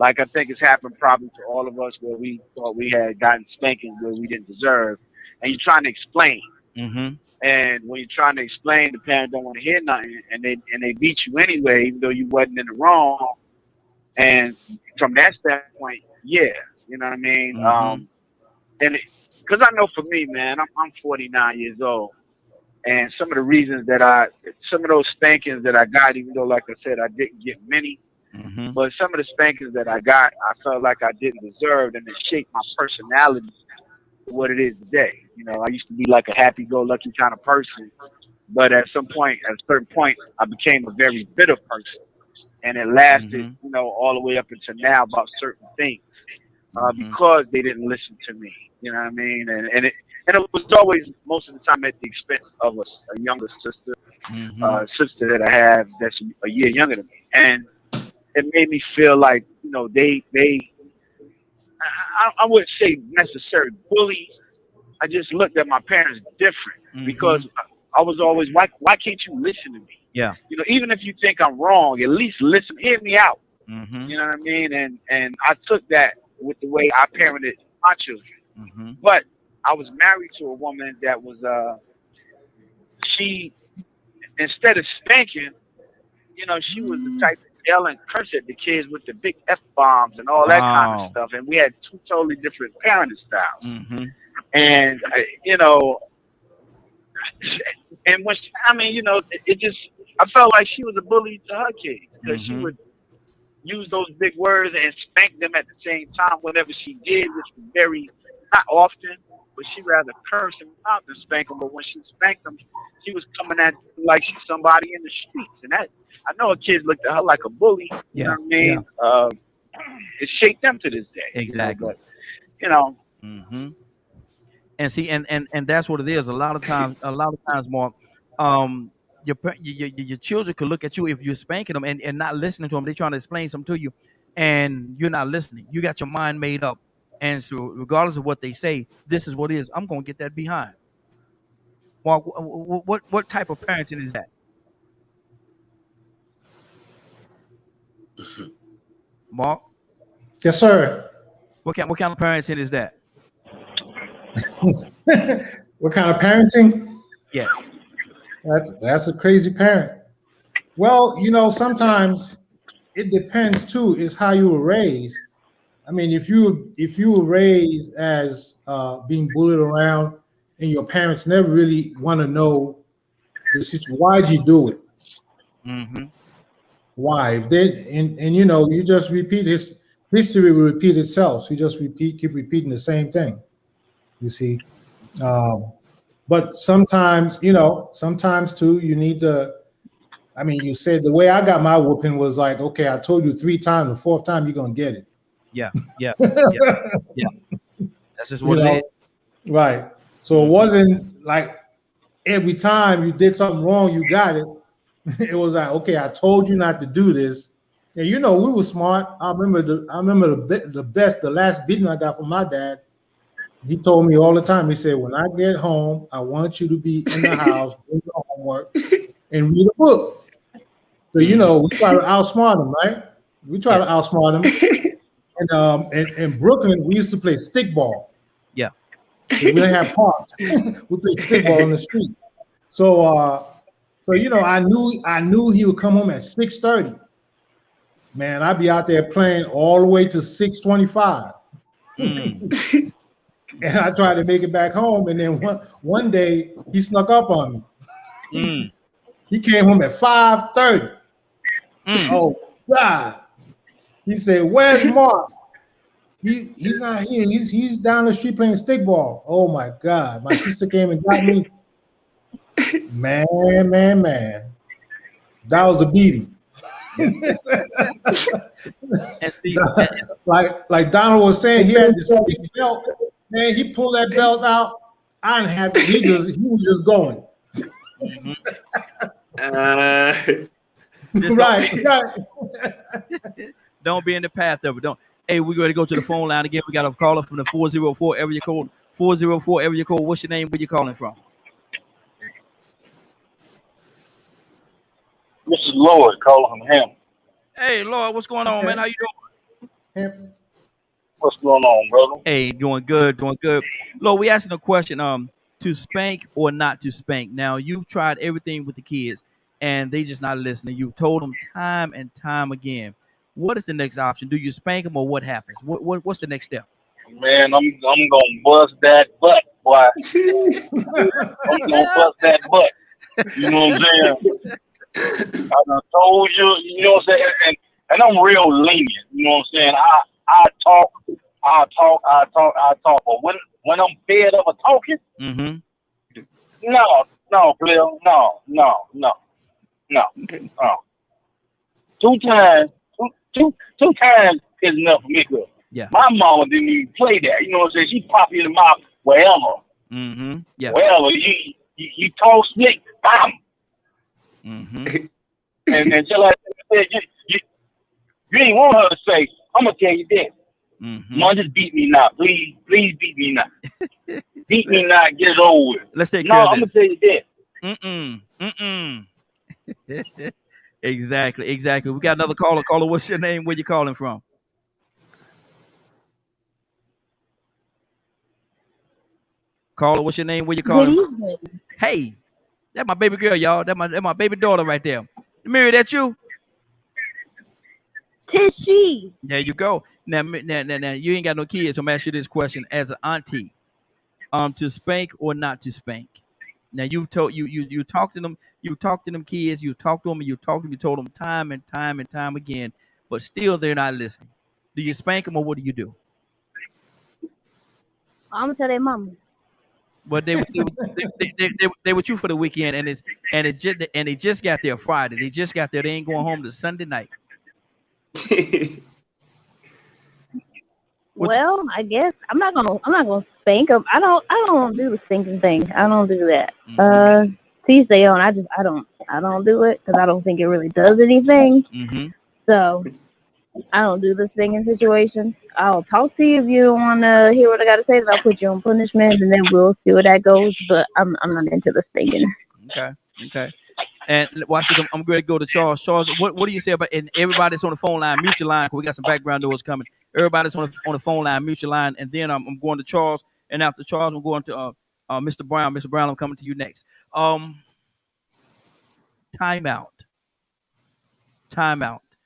like I think it's happened probably to all of us, where we thought we had gotten spankings where we didn't deserve, and you're trying to explain. Mm-hmm. And when you're trying to explain, the parent don't want to hear nothing, and they beat you anyway, even though you wasn't in the wrong. And from that standpoint, yeah, you know what I mean. Mm-hmm. And because I know for me, man, I'm 49 years old, and some of the reasons that some of those spankings that I got, even though, like I said, I didn't get many, mm-hmm. but some of the spankings that I got, I felt like I didn't deserve, and it shaped my personality to what it is today. I used to be like a happy-go-lucky kind of person, but at a certain point, I became a very bitter person, and it lasted, mm-hmm. All the way up until now about certain things. Mm-hmm. Because they didn't listen to me, you know what I mean, and it was always most of the time at the expense of a younger sister, mm-hmm. Sister that I have that's a year younger than me, and it made me feel like I wouldn't say necessarily bully. I just looked at my parents different, mm-hmm. because I was always why can't you listen to me? Yeah, even if you think I'm wrong, at least listen, hear me out. Mm-hmm. You know what I mean, and I took that with the way I parented my children. Mm-hmm. But I was married to a woman that was she, instead of spanking, she was the type to yell and curse at the kids with the big F-bombs and all that kind of stuff. And we had two totally different parenting styles. Mm-hmm. And and when it just, I felt like she was a bully to her kids, because mm-hmm. she would use those big words and spank them at the same time whenever she did, which was very, not often, but she rather curse them out than spank them. But when she spanked them, she was coming at them like she's somebody in the streets. And that, I know her kids looked at her like a bully. Yeah. You know what I mean? Yeah. It shaped them to this day. Exactly. But, Mm-hmm. And see, and that's what it is. A lot of times, Mark, your children could look at you if you're spanking them and not listening to them. They're trying to explain something to you, and you're not listening. You got your mind made up, and so regardless of what they say, this is what it is. I'm gonna get that behind. Mark, what type of parenting is that? Mark? Yes, sir. What kind of parenting is that? What kind of parenting? Yes. That's a crazy parent. Well, you know, sometimes it depends too, is how you were raised. I mean, if you were raised as being bullied around and your parents never really want to know the situation, why'd you do it? Mm-hmm. Why? If they and you know, you just repeat history will repeat itself. So you just keep repeating the same thing. You see. But sometimes, you know, sometimes too, you need to. I mean, you said the way I got my whooping was like, okay, I told you 3 times, the 4th time you're gonna get it. Yeah. That's just what it is. Right. So it wasn't like every time you did something wrong, you got it. It was like, okay, I told you not to do this. And you know, we were smart. I remember the last beating I got from my dad. He told me all the time, he said, when I get home, I want you to be in the house, do your homework, and read a book. So, you know, we try to outsmart him, right? We try to outsmart him. And in Brooklyn, we used to play stickball. Yeah. We didn't have parks. We played stickball in the street. So you know, I knew he would come home at 6:30. Man, I'd be out there playing all the way to 6:25. And I tried to make it back home, and then one day he snuck up on me. He came home at 5:30. Oh God! He said, "Where's Mark? He's not here. He's down the street playing stickball." Oh my God! My sister came and got me. Man, that was a beating. like Donald was saying, he had this big belt. Man, he pulled that belt out. I didn't have it. He was just going. Right. Don't be in the path of it. Don't. Hey, we're going to go to the phone line again. We got a caller from the 404 area code. 404 area code. What's your name? Where you calling from? This is Lloyd calling from Hampton. Hey, Lloyd, what's going on, man? How you doing? What's going on, brother? Hey, doing good. Lloyd, we asking a question. To spank or not to spank. Now, you've tried everything with the kids, and they just not listening. You told them time and time again. What is the next option? Do you spank them, or what happens? What's the next step? Man, I'm gonna bust that butt, boy. I'm gonna bust that butt. You know what I'm saying? I done told you, you know what I'm saying? And I'm real lenient, you know what I'm saying? I talk. But when I'm fed up of talking, no, player, no. 2 times is enough for me, good. Yeah. My mama didn't even play that. You know what I'm saying? She pop you in the mouth wherever. Yeah. Wherever. You talk slick, bam. And just like I said, you ain't want her to say, I'm gonna tell you this. Mom, just beat me now. Please beat me now. Beat me now, get it over with. Let's take care of this. I'm gonna tell you this. Exactly. We got another caller. Caller, what's your name? Where you calling from? Caller, what's your name? Where you calling from? Hey, that's my baby girl, y'all. That's my baby daughter right there. Mary, that you? Tishy. There you go. Now, you ain't got no kids, so I'm asking you this question as an auntie: to spank or not to spank? Now you talk to them, you talk to them kids, you talk to them, you told them time and time again, but still they're not listening. Do you spank them or what do you do? I'm gonna tell their mama. But they with you for the weekend, and they just got there Friday. They just got there. They ain't going home to Sunday night. Well, I guess I'm not gonna spank them. I don't do the spanking thing. I don't do that. Teach their own. I don't do it because I don't think it really does anything. So I don't do the spanking situation. I'll talk to you if you want to hear what I got to say. Then I'll put you on punishment, and then we'll see where that goes. But I'm not into the spanking. Okay. And watch it. I'm going to go to Charles. Charles, what do you say about? And everybody's on the phone line. Mute your line. We got some background noise coming. Everybody's on the phone line. Mute your line. And then I'm going to Charles. And after Charles, I'm going to Mr. Brown. Mr. Brown, I'm coming to you next. Timeout.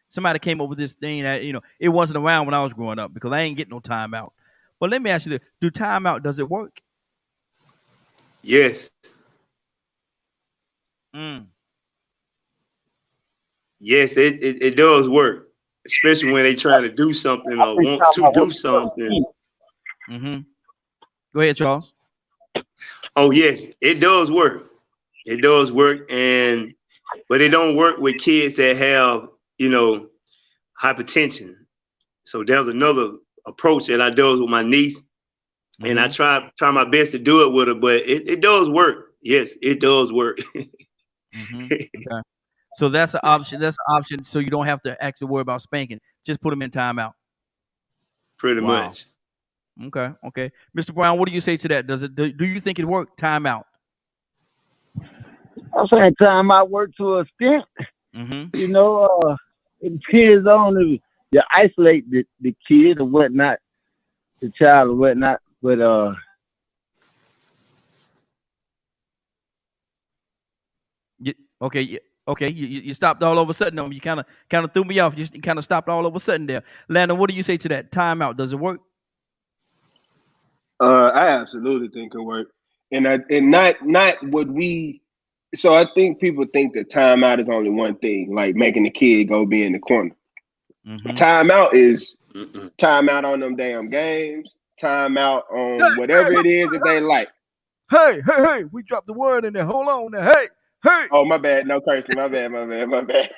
Somebody came up with this thing that it wasn't around when I was growing up because I ain't getting no timeout. But let me ask you this: do timeout, does it work? Yes. Yes, it does work, especially when they try to do something or want to do something. Go ahead, Charles. Oh yes, it does work. It does work, but it don't work with kids that have hypertension. So there's another approach that I do with my niece, and I try my best to do it with her, but it does work. Yes, it does work. Okay. So that's an option. So you don't have to actually worry about spanking. Just put them in timeout. Pretty much. Okay. Mr. Brown, what do you say to that? Do you think it worked? Timeout. I'm saying timeout work to a extent. It depends on if you isolate the kid or whatnot, the child or whatnot. But Okay. You stopped all of a sudden. You kind of threw me off. You kind of stopped all of a sudden there. Landon, what do you say to that? Timeout. Does it work? I absolutely think it works, and not what we. So I think people think that timeout is only one thing, like making the kid go be in the corner. Timeout is timeout on them damn games. Timeout on whatever it is that they like. Hey! We dropped the word in there. Hold on there. Hey! Oh, my bad. No cursing. My bad. Go ahead.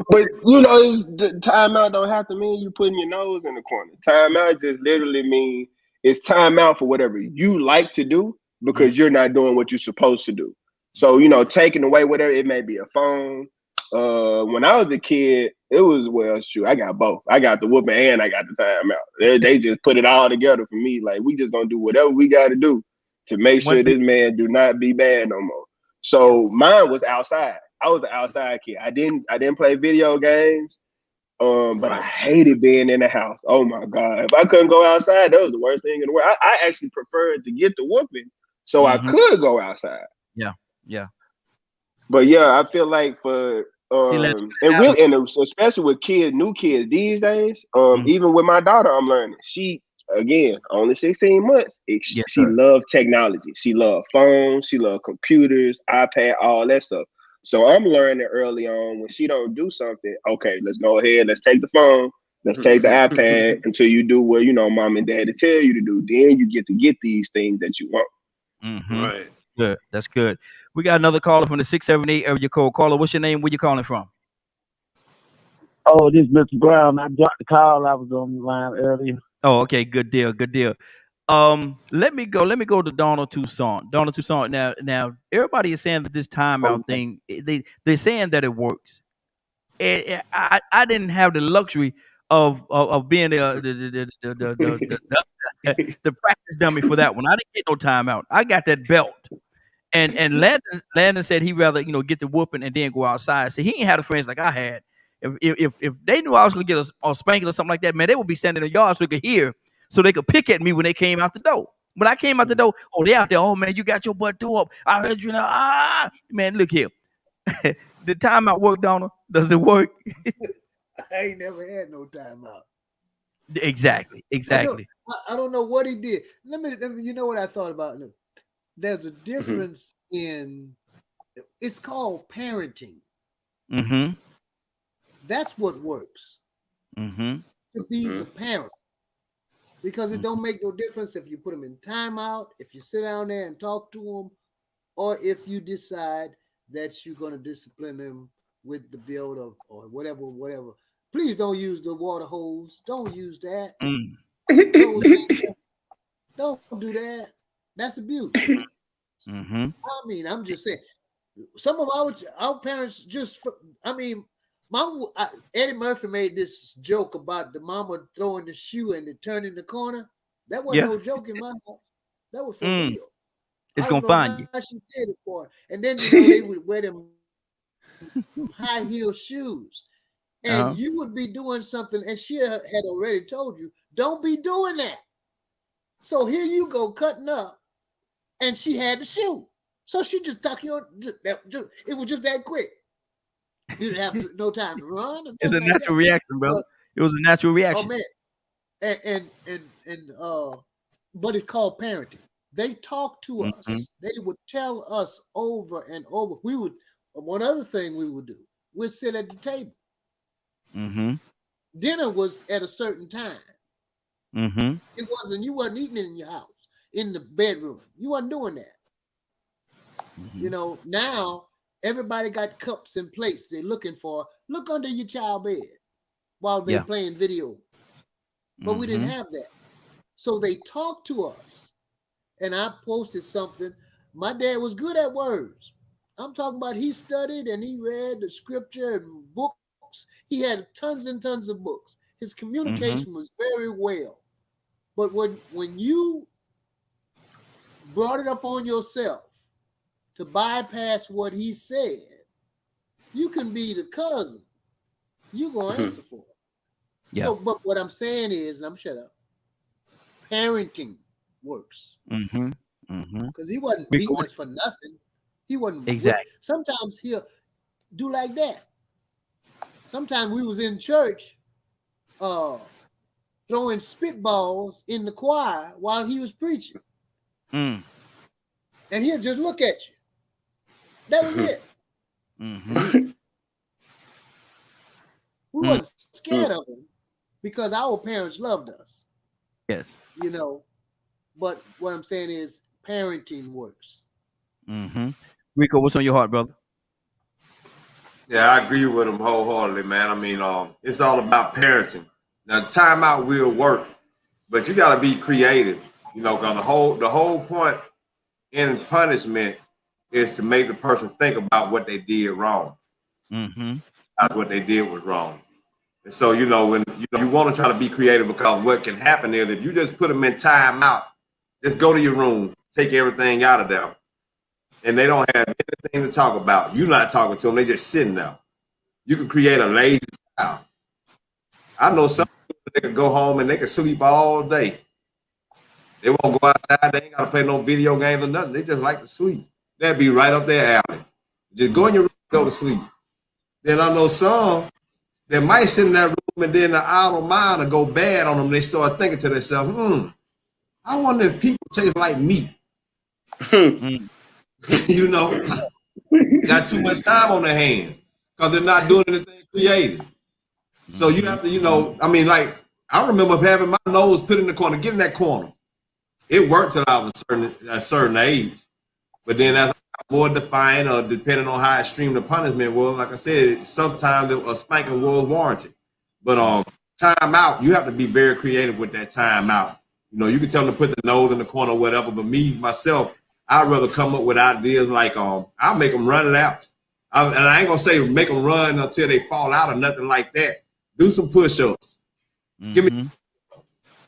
But the timeout don't have to mean you putting your nose in the corner. Timeout just literally means it's timeout for whatever you like to do because you're not doing what you're supposed to do. So taking away whatever it may be, a phone. When I was a kid, it was true. I got both. I got the whooping and I got the timeout. They just put it all together for me. Like we just gonna do whatever we got to do to make sure this man do not be bad no more. So mine was outside. I was an outside kid. I didn't play video games, but I hated being in the house. Oh my God. If I couldn't go outside, that was the worst thing in the world. I actually preferred to get the whooping so I could go outside. Yeah. But yeah, I feel like for especially with new kids these days, even with my daughter, I'm learning. She again, only 16 months. She loved technology. She loved phones. She loved computers, iPad, all that stuff. So I'm learning early on when she don't do something, okay, let's go ahead. Let's take the phone. Let's take the iPad until you do what, mom and daddy tell you to do. Then you get to get these things that you want. Right. Good. That's good. We got another caller from the 678 area code. Caller, what's your name? Where you calling from? Oh, this is Mr. Brown. I dropped the call. I was on the line earlier. Oh, okay. Good deal. Let me go to Donald Toussaint. Donald Toussaint. Now, everybody is saying that this timeout thing, they're saying that it works. I didn't have the luxury of being the practice dummy for that one. I didn't get no timeout. I got that belt. And Landon said he'd rather get the whooping and then go outside. See, he ain't had the friends like I had. If they knew I was gonna get a spanking or something like that, man, they would be standing in the yard so they could hear, so they could pick at me when they came out the door. When I came out the door, they out there. Oh man, you got your butt tore up. I heard you now. Man, look here. The timeout work, Donald? Does it work? I ain't never had no timeout. Exactly. I don't know what he did. Let me. You know what I thought about? There's a difference in. It's called parenting. That's what works. To be the parent. Because it don't make no difference if you put them in timeout, if you sit down there and talk to them, or if you decide that you're going to discipline them with the build or whatever. Please don't use the water hose. Don't use that. Don't do that. That's abuse. Mm-hmm. I mean, I'm just saying. Some of our parents just. I mean, Eddie Murphy made this joke about the mama throwing the shoe and it turning the corner. That wasn't no joke in my house. That was for real. It's gonna find you. She did it for her. And then they would wear them high heel shoes, and you would be doing something, and she had already told you, don't be doing that. So here you go cutting up, and she had the shoe, so she just tuck you on. It was just that quick. You didn't have no time to run. It's a natural reaction, bro. It was a natural reaction. Oh man, but it's called parenting. They talk to us. They would tell us over and over. One other thing we would do, we'd sit at the table. Dinner was at a certain time. It wasn't, you wasn't eating it in your house, in the bedroom. You wasn't doing that. You know, now everybody got cups and plates they're looking for. Look under your child bed while they're playing video. But we didn't have that. So they talk to us. And I posted something. My dad was good at words. I'm talking about he studied and he read the scripture and books. He had tons and tons of books. His communication was very well. But when you brought it up on yourself to bypass what he said, you can be the cousin. You're going to answer for it. Yeah. So, but what I'm saying is, and I'm shut up, parenting works. Because he wasn't beating us for nothing. He wasn't exactly. Sometimes he'll do like that. Sometimes we was in church throwing spitballs in the choir while he was preaching. And he'll just look at you. That was it. We wasn't scared of him because our parents loved us. Yes. You know, but what I'm saying is parenting works. Rico, what's on your heart, brother? Yeah, I agree with him wholeheartedly, man. I mean, it's all about parenting. Now, timeout will work, but you got to be creative. You know, because the whole point in punishment is to make the person think about what they did wrong. That's what they did was wrong. And so, you know, when you want to try to be creative, because what can happen is if you just put them in timeout, just go to your room, take everything out of there, and they don't have anything to talk about. You're not talking to them. They just sitting there. You can create a lazy child. I know some people, they can go home and they can sleep all day. They won't go outside. They ain't got to play no video games or nothing. They just like to sleep. That'd be right up their alley. Just go in your room and go to sleep. Then I know some that might sit in that room and then the idle mind will go bad on them. They start thinking to themselves, I wonder if people taste like meat. You know, got too much time on their hands because they're not doing anything creative. So you have to, you know, I mean, like, I remember having my nose put in the corner, get in that corner. It worked till I was a certain age. But then as I got more defiant or depending on how extreme the punishment was, like I said, sometimes a spanking was warranted. But time out, you have to be very creative with that time out. You know, you can tell them to put the nose in the corner or whatever, but me, myself, I'd rather come up with ideas like, I'll make them run laps. And I ain't gonna say make them run until they fall out or nothing like that. Do some push-ups. Give me,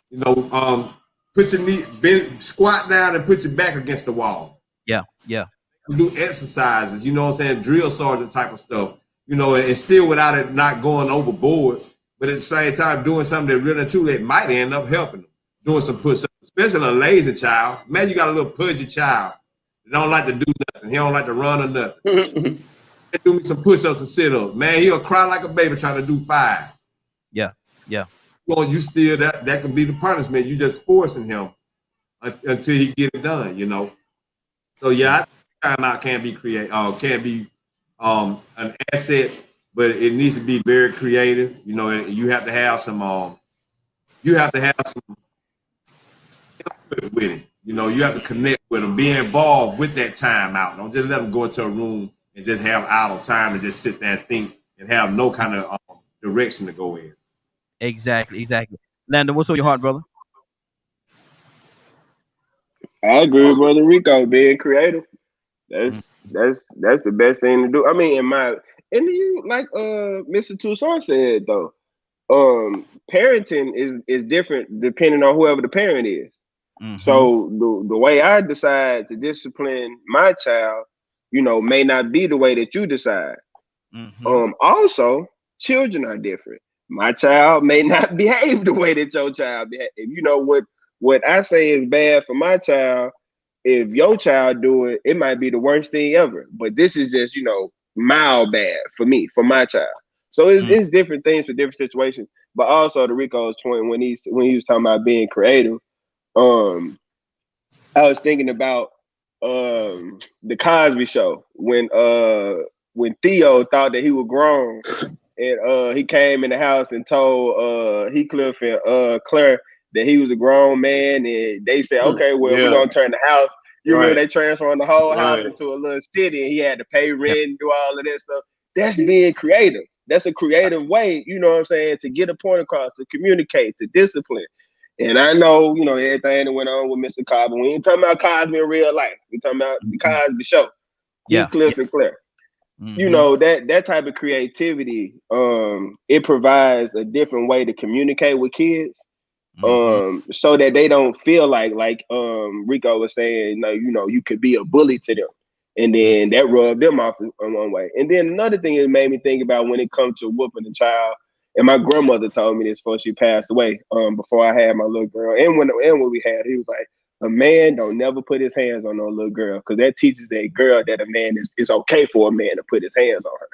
you know, put your knee, bend, squat down and put your back against the wall. Yeah. Do exercises, you know what I'm saying? Drill sergeant type of stuff, you know, and still without it not going overboard, but at the same time doing something that really and truly might end up helping them. Doing some push-ups, especially a lazy child. Man, you got a little pudgy child that don't like to do nothing. He don't like to run or nothing. Do me some push-ups and sit-ups. Man, he'll cry like a baby trying to do 5. Yeah. Well, you still, that can be the punishment. You just forcing him until he get it done, you know. So yeah, I think timeout can be an asset, but it needs to be very creative. You know, you have to have some with it. You know, you have to connect with them, be involved with that timeout. Don't just let them go into a room and just have idle time and just sit there and think and have no kind of direction to go in. Exactly. Landon, what's on your heart, brother? I agree with Brother Rico, being creative. That's the best thing to do. I mean, you like Mr. Toussaint said though, parenting is different depending on whoever the parent is. So the way I decide to discipline my child, may not be the way that you decide. Also, children are different. My child may not behave the way that your child behaves. What I say is bad for my child, if your child do it, it might be the worst thing ever. But this is just, mild bad for me, for my child. So it's different things for different situations. But also to Rico's point, when he was talking about being creative, I was thinking about the Cosby Show when Theo thought that he was grown, and he came in the house and told Heathcliff and Claire that he was a grown man, and they said, okay, well, we're gonna turn the house. You remember they transformed the whole house into a little city, and he had to pay rent and do all of that stuff. That's being creative. That's a creative way, you know what I'm saying, to get a point across, to communicate, to discipline. And I know, everything that went on with Mr. Cosby. We ain't talking about Cosby in real life. We talking about the Cosby Show. Heathcliff and Claire. That type of creativity, it provides a different way to communicate with kids. So that they don't feel like Rico was saying, you could be a bully to them, and then that rubbed them off in one way. And then another thing it made me think about when it comes to whooping a child, and my grandmother told me this before she passed away, before I had my little girl, and when we had, he was like, a man don't never put his hands on no little girl, because that teaches that girl that a man is okay for a man to put his hands on her.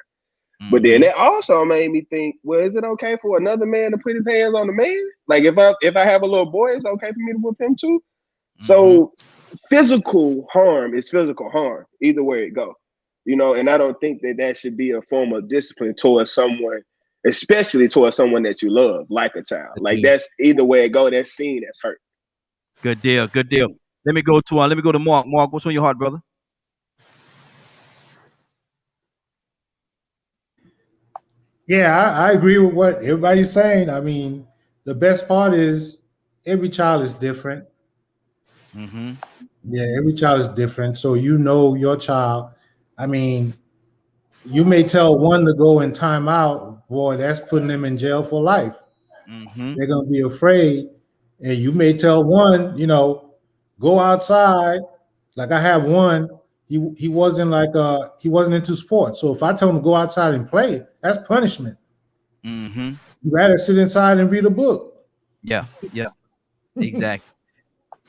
But then that also made me think, well, is it okay for another man to put his hands on a man? Like if I have a little boy, it's okay for me to whoop him too. So physical harm is physical harm, either way it go. And I don't think that should be a form of discipline towards someone, especially towards someone that you love, like a child. Like that's either way it go, that's seen as hurt. Good deal. Let me go to Mark. Mark, what's on your heart, brother? Yeah, I agree with what everybody's saying. I mean, the best part is every child is different. Yeah, every child is different. So your child. I mean, you may tell one to go in timeout, boy, that's putting them in jail for life. They're gonna be afraid. And you may tell one, go outside. Like I have one. He wasn't into sports. So if I tell him to go outside and play, that's punishment. You rather sit inside and read a book. Yeah, exactly.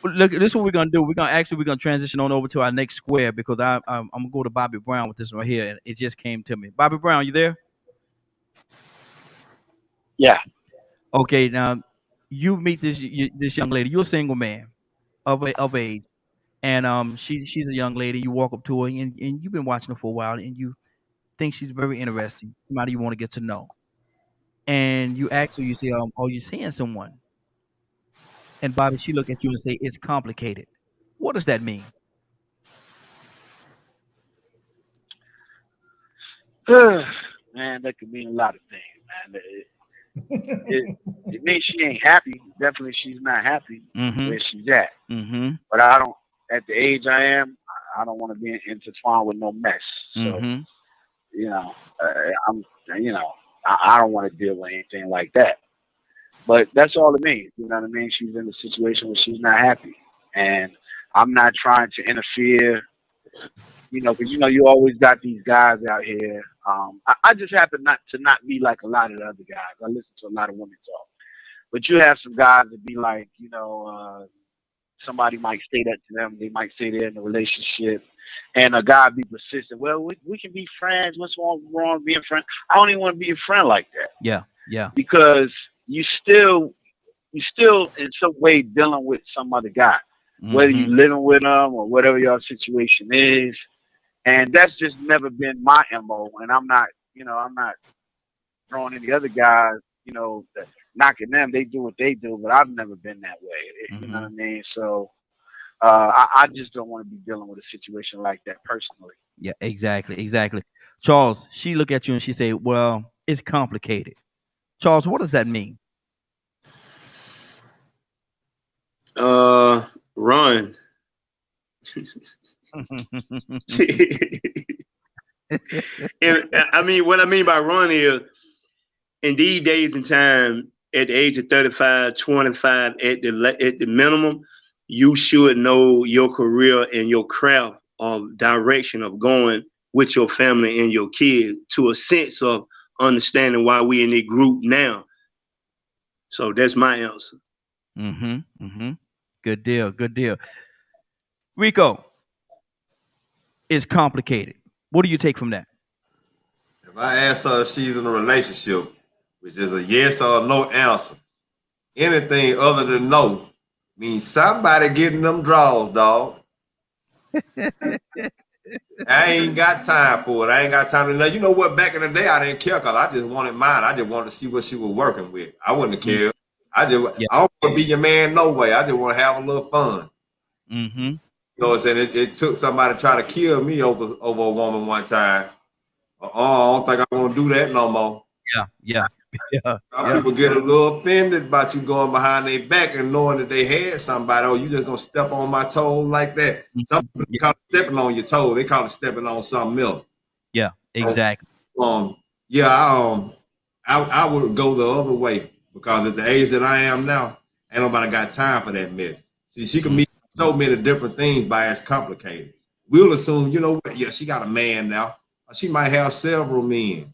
Look, this is what we're gonna do. We're gonna transition on over to our next square, because I'm gonna go to Bobby Brown with this one right here, and it just came to me. Bobby Brown, you there? Yeah. Okay, now you meet this young lady. You're a single man of age. And she's a young lady. You walk up to her, and you've been watching her for a while, and you think she's very interesting, somebody you want to get to know. And you ask her, you say, are you seeing someone? And Bobby, she look at you and say, it's complicated. What does that mean? Man, that could mean a lot of things, man. It means she ain't happy. Definitely she's not happy where she's at. But I don't, at the age I am, I don't want to be intertwined with no mess. So, I don't want to deal with anything like that. But that's all it means. You know what I mean? She's in a situation where she's not happy. And I'm not trying to interfere, because, you always got these guys out here. I just happen not to be like a lot of the other guys. I listen to a lot of women talk. But you have some guys that be like, somebody might say that to them. They might say they're in a relationship, and a guy be persistent. Well, we can be friends. What's wrong with being friends? I don't even want to be a friend like that. Yeah. Because you still in some way dealing with some other guy, whether you living with them or whatever your situation is. And that's just never been my MO. And I'm not throwing any other guys, knocking them. They do what they do, but I've never been that way. You know what I mean? So I just don't want to be dealing with a situation like that personally. Yeah, exactly. Charles, she look at you and she say, well, it's complicated. Charles, what does that mean? Run. And I mean, what I mean by run is, in these days and time, at the age of 35, 25, at the minimum, you should know your career and your craft of direction of going with your family and your kids, to a sense of understanding why we in a group now. So that's my answer. Good deal. Good deal. Rico, it's complicated. What do you take from that? If I ask her if she's in a relationship, which is a yes or a no answer, anything other than no means somebody getting them draws, dog. I ain't got time for it. I ain't got time to know. You know what? Back in the day, I didn't care because I just wanted mine. I just wanted to see what she was working with. I wouldn't care. I don't want to be your man no way. I just want to have a little fun. You know what I'm saying? It took somebody to try to kill me over a woman one time. I don't think I want to do that no more. Some people get a little offended about you going behind their back and knowing that they had somebody. Oh, you just gonna step on my toes like that? Some people call it stepping on your toe. They call it stepping on something else. Yeah, exactly. I would go the other way, because at the age that I am now, ain't nobody got time for that mess. See, she can mean so many different things by it's complicated. We'll assume, you know what? Yeah, she got a man now. She might have several men.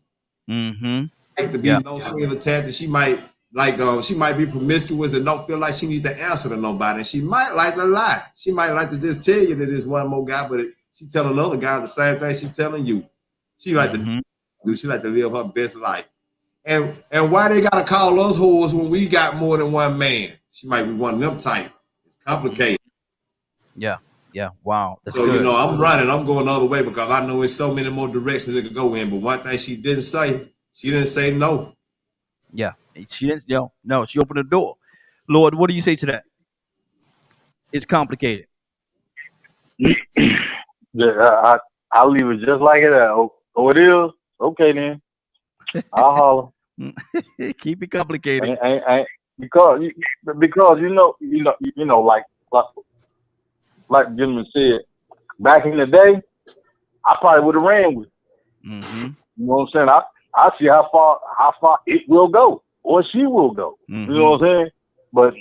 Like to be no strings attached. She might she might be promiscuous and don't feel like she needs to answer to nobody. And she might like to lie. She might like to just tell you that there's one more guy, but she telling another guy the same thing she telling you. She like to she like to live her best life. And why they gotta call us whores when we got more than one man? She might be one of them type. It's complicated. Yeah. Wow. That's so good. You know, I'm running. I'm going the other way because I know there's so many more directions it could go in. But one thing she didn't say no. Yeah, she didn't. No, she opened the door. Lord, what do you say to that? It's complicated. I'll leave it just like it is. Oh, it is? Okay then. I'll holler. Keep it complicated. Because you know, like the gentleman said, back in the day, I probably would have ran with it. You know what I'm saying? I see how far it will go, or she will go. You know what I'm saying? But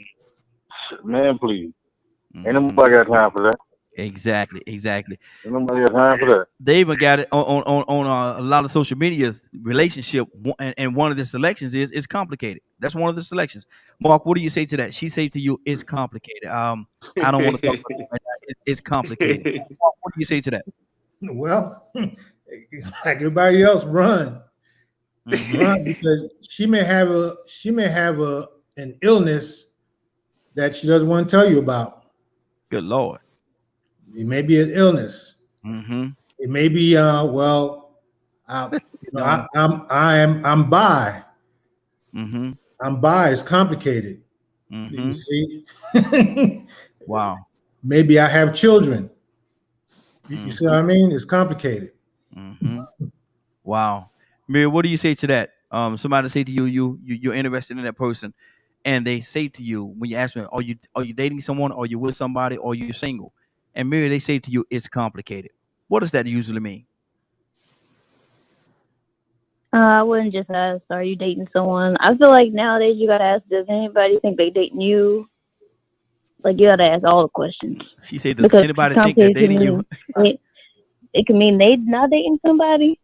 man, please, ain't nobody got time for that. Exactly. Ain't nobody got time for that. They even got it on a lot of social media's relationship, and one of the selections is it's complicated. That's one of the selections. Mark, what do you say to that? She says to you, it's complicated. I don't want to talk about it right now. It's complicated. Mark, what do you say to that? Well, like everybody else, run because she may have an illness that she doesn't want to tell you about. Good Lord. It may be an illness. It may be I'm bi. I'm bi. It's complicated. You see? Wow. Maybe I have children. You see what I mean? It's complicated. Wow. Mary, what do you say to that? Somebody say to you're interested in that person, and they say to you when you ask them, are you dating someone, or you with somebody, or you're single? And Mary, they say to you, it's complicated. What does that usually mean? I wouldn't just ask, are you dating someone? I feel like nowadays you gotta ask, does anybody think they dating you? Like, you gotta ask all the questions. She said, does anybody think they're dating you? It can mean they not dating somebody,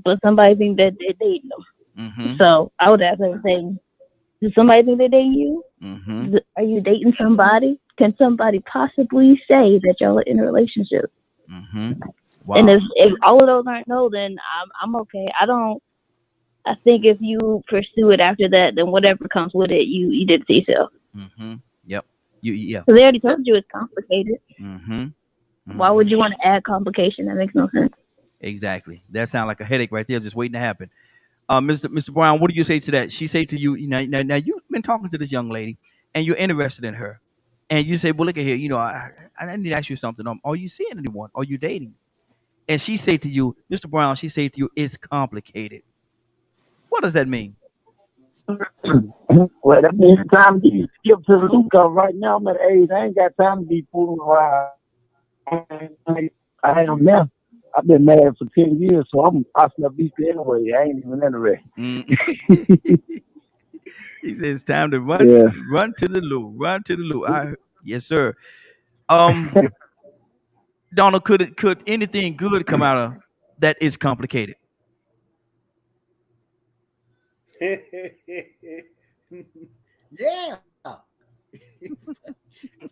but somebody think that they're dating them. So I would ask everything, does somebody think they're dating you? Are you dating somebody? Can somebody possibly say that y'all are in a relationship? Wow. And if all of those aren't no, then I'm okay. I think if you pursue it after that, then whatever comes with it, you did to yourself. Yep. Yeah. So they already told you it's complicated. Why would you want to add complication? That makes no sense. Exactly. That sounds like a headache right there, just waiting to happen. Mr. Brown, what do you say to that? She say to you, now you've been talking to this young lady, and you're interested in her, and you say, well, look at here, I need to ask you something. Are you seeing anyone? Are you dating? And she say to you, Mr. Brown, she say to you, it's complicated. What does that mean? Well, that means it's time to get skip to the loop. Cause right now I'm at the age I ain't got time to be fooling around. I am now. I've been married for 10 years, so I'm a beast anyway. I ain't even interested. He says it's time to run, Yeah. run to the loo, run to the loo. Yes, sir. Donald, could anything good come out of that is complicated? Yeah. If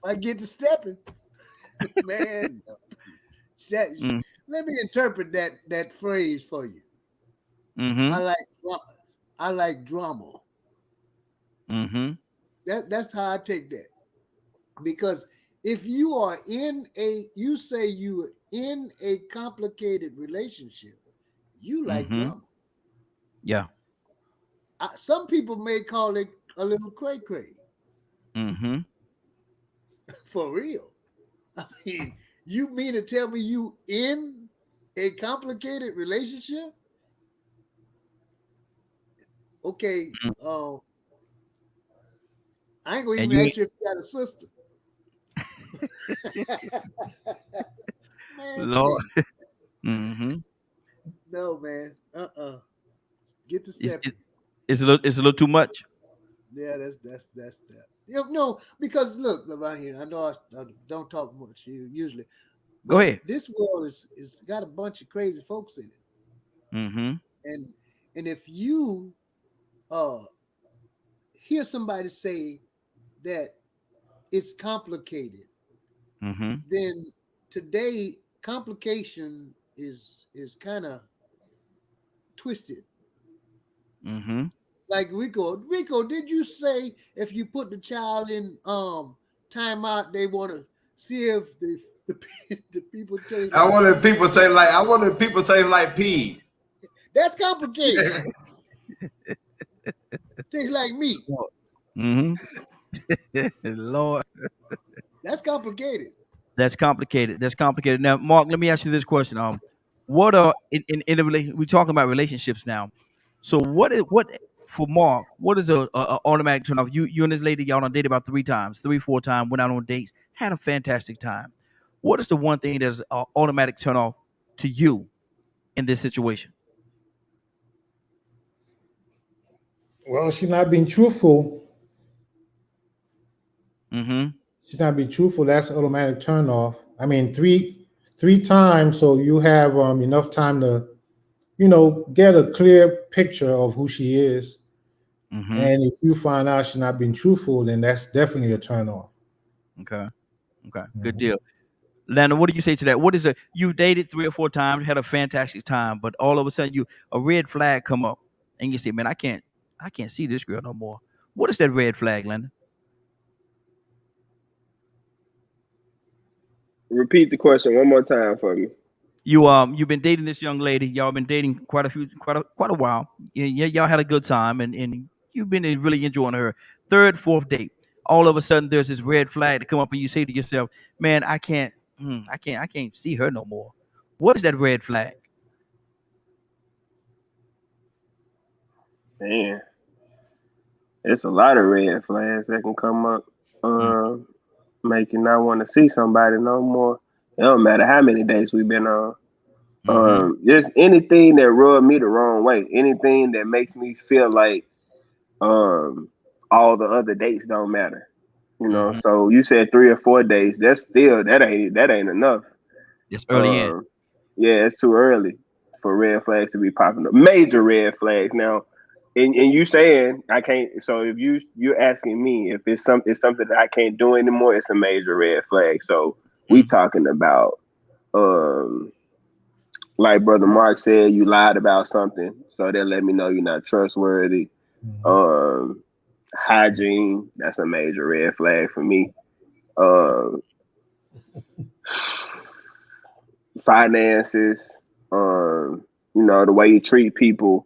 I get to stepping, man. Let me interpret that phrase for you. I like drama. That's how I take that. Because if you are in you are in a complicated relationship, you like drama. Yeah. Some people may call it a little cray-cray. For real. I mean, you mean to tell me you in a complicated relationship? Okay. I ain't gonna even ask you if you got a sister. Man, Lord. No, man. Get to step. It's a little too much. Yeah, that's that. No, because look around here. I know I don't talk much usually. Go ahead. This world is got a bunch of crazy folks in it. And if you hear somebody say that it's complicated, then today complication is kind of twisted. Like Rico, did you say if you put the child in timeout, they want to see if the people taste? I wanted people taste like pee. That's complicated. Tastes like meat. Lord. That's complicated. That's complicated. Now, Mark, let me ask you this question. What are in a relation? We're talking about relationships now. So what for Mark? What is a automatic turn off? You and this lady, y'all done dated about 3 times, 4 times, went out on dates, had a fantastic time. What is the one thing that's an automatic turn off to you in this situation? Well, she's not being truthful. She's not being truthful. That's an automatic turn off. I mean, three times, so you have enough time to, get a clear picture of who she is. And if you find out she's not being truthful, then that's definitely a turn off. Okay. Good deal. Lana, what do you say to that? What is you dated 3 or 4 times, had a fantastic time, but all of a sudden a red flag come up and you say, man, I can't see this girl no more. What is that red flag, Lana? Repeat the question one more time for me. You've been dating this young lady. Y'all been dating quite a while. Y'all had a good time and you've been really enjoying her. 3rd, 4th date. All of a sudden there's this red flag to come up and you say to yourself, man, I can't see her no more. What is that red flag? Man, it's a lot of red flags that can come up, make you not want to see somebody no more. It don't matter how many dates we've been on. Just anything that rubs me the wrong way, anything that makes me feel like all the other dates don't matter. So you said 3 or 4 days. That's still that ain't enough. It's early in. Yeah, it's too early for red flags to be popping up. Major red flags now. And you saying I can't. So if you're asking me if it's something that I can't do anymore, it's a major red flag. So we talking about like Brother Mark said, you lied about something, so that let me know you're not trustworthy. Hygiene, that's a major red flag for me. Finances, the way you treat people,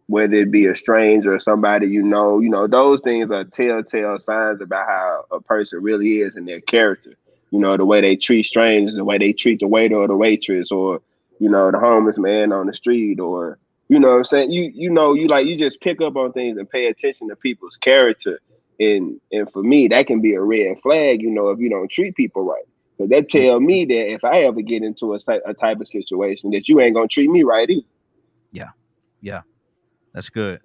whether it be a stranger or somebody those things are telltale signs about how a person really is in their character. The way they treat strangers, the way they treat the waiter or the waitress, or the homeless man on the street, or You know what I'm saying? You just pick up on things and pay attention to people's character. And for me, that can be a red flag, if you don't treat people right. So that tell me that if I ever get into a type of situation, that you ain't gonna treat me right either. Yeah. That's good.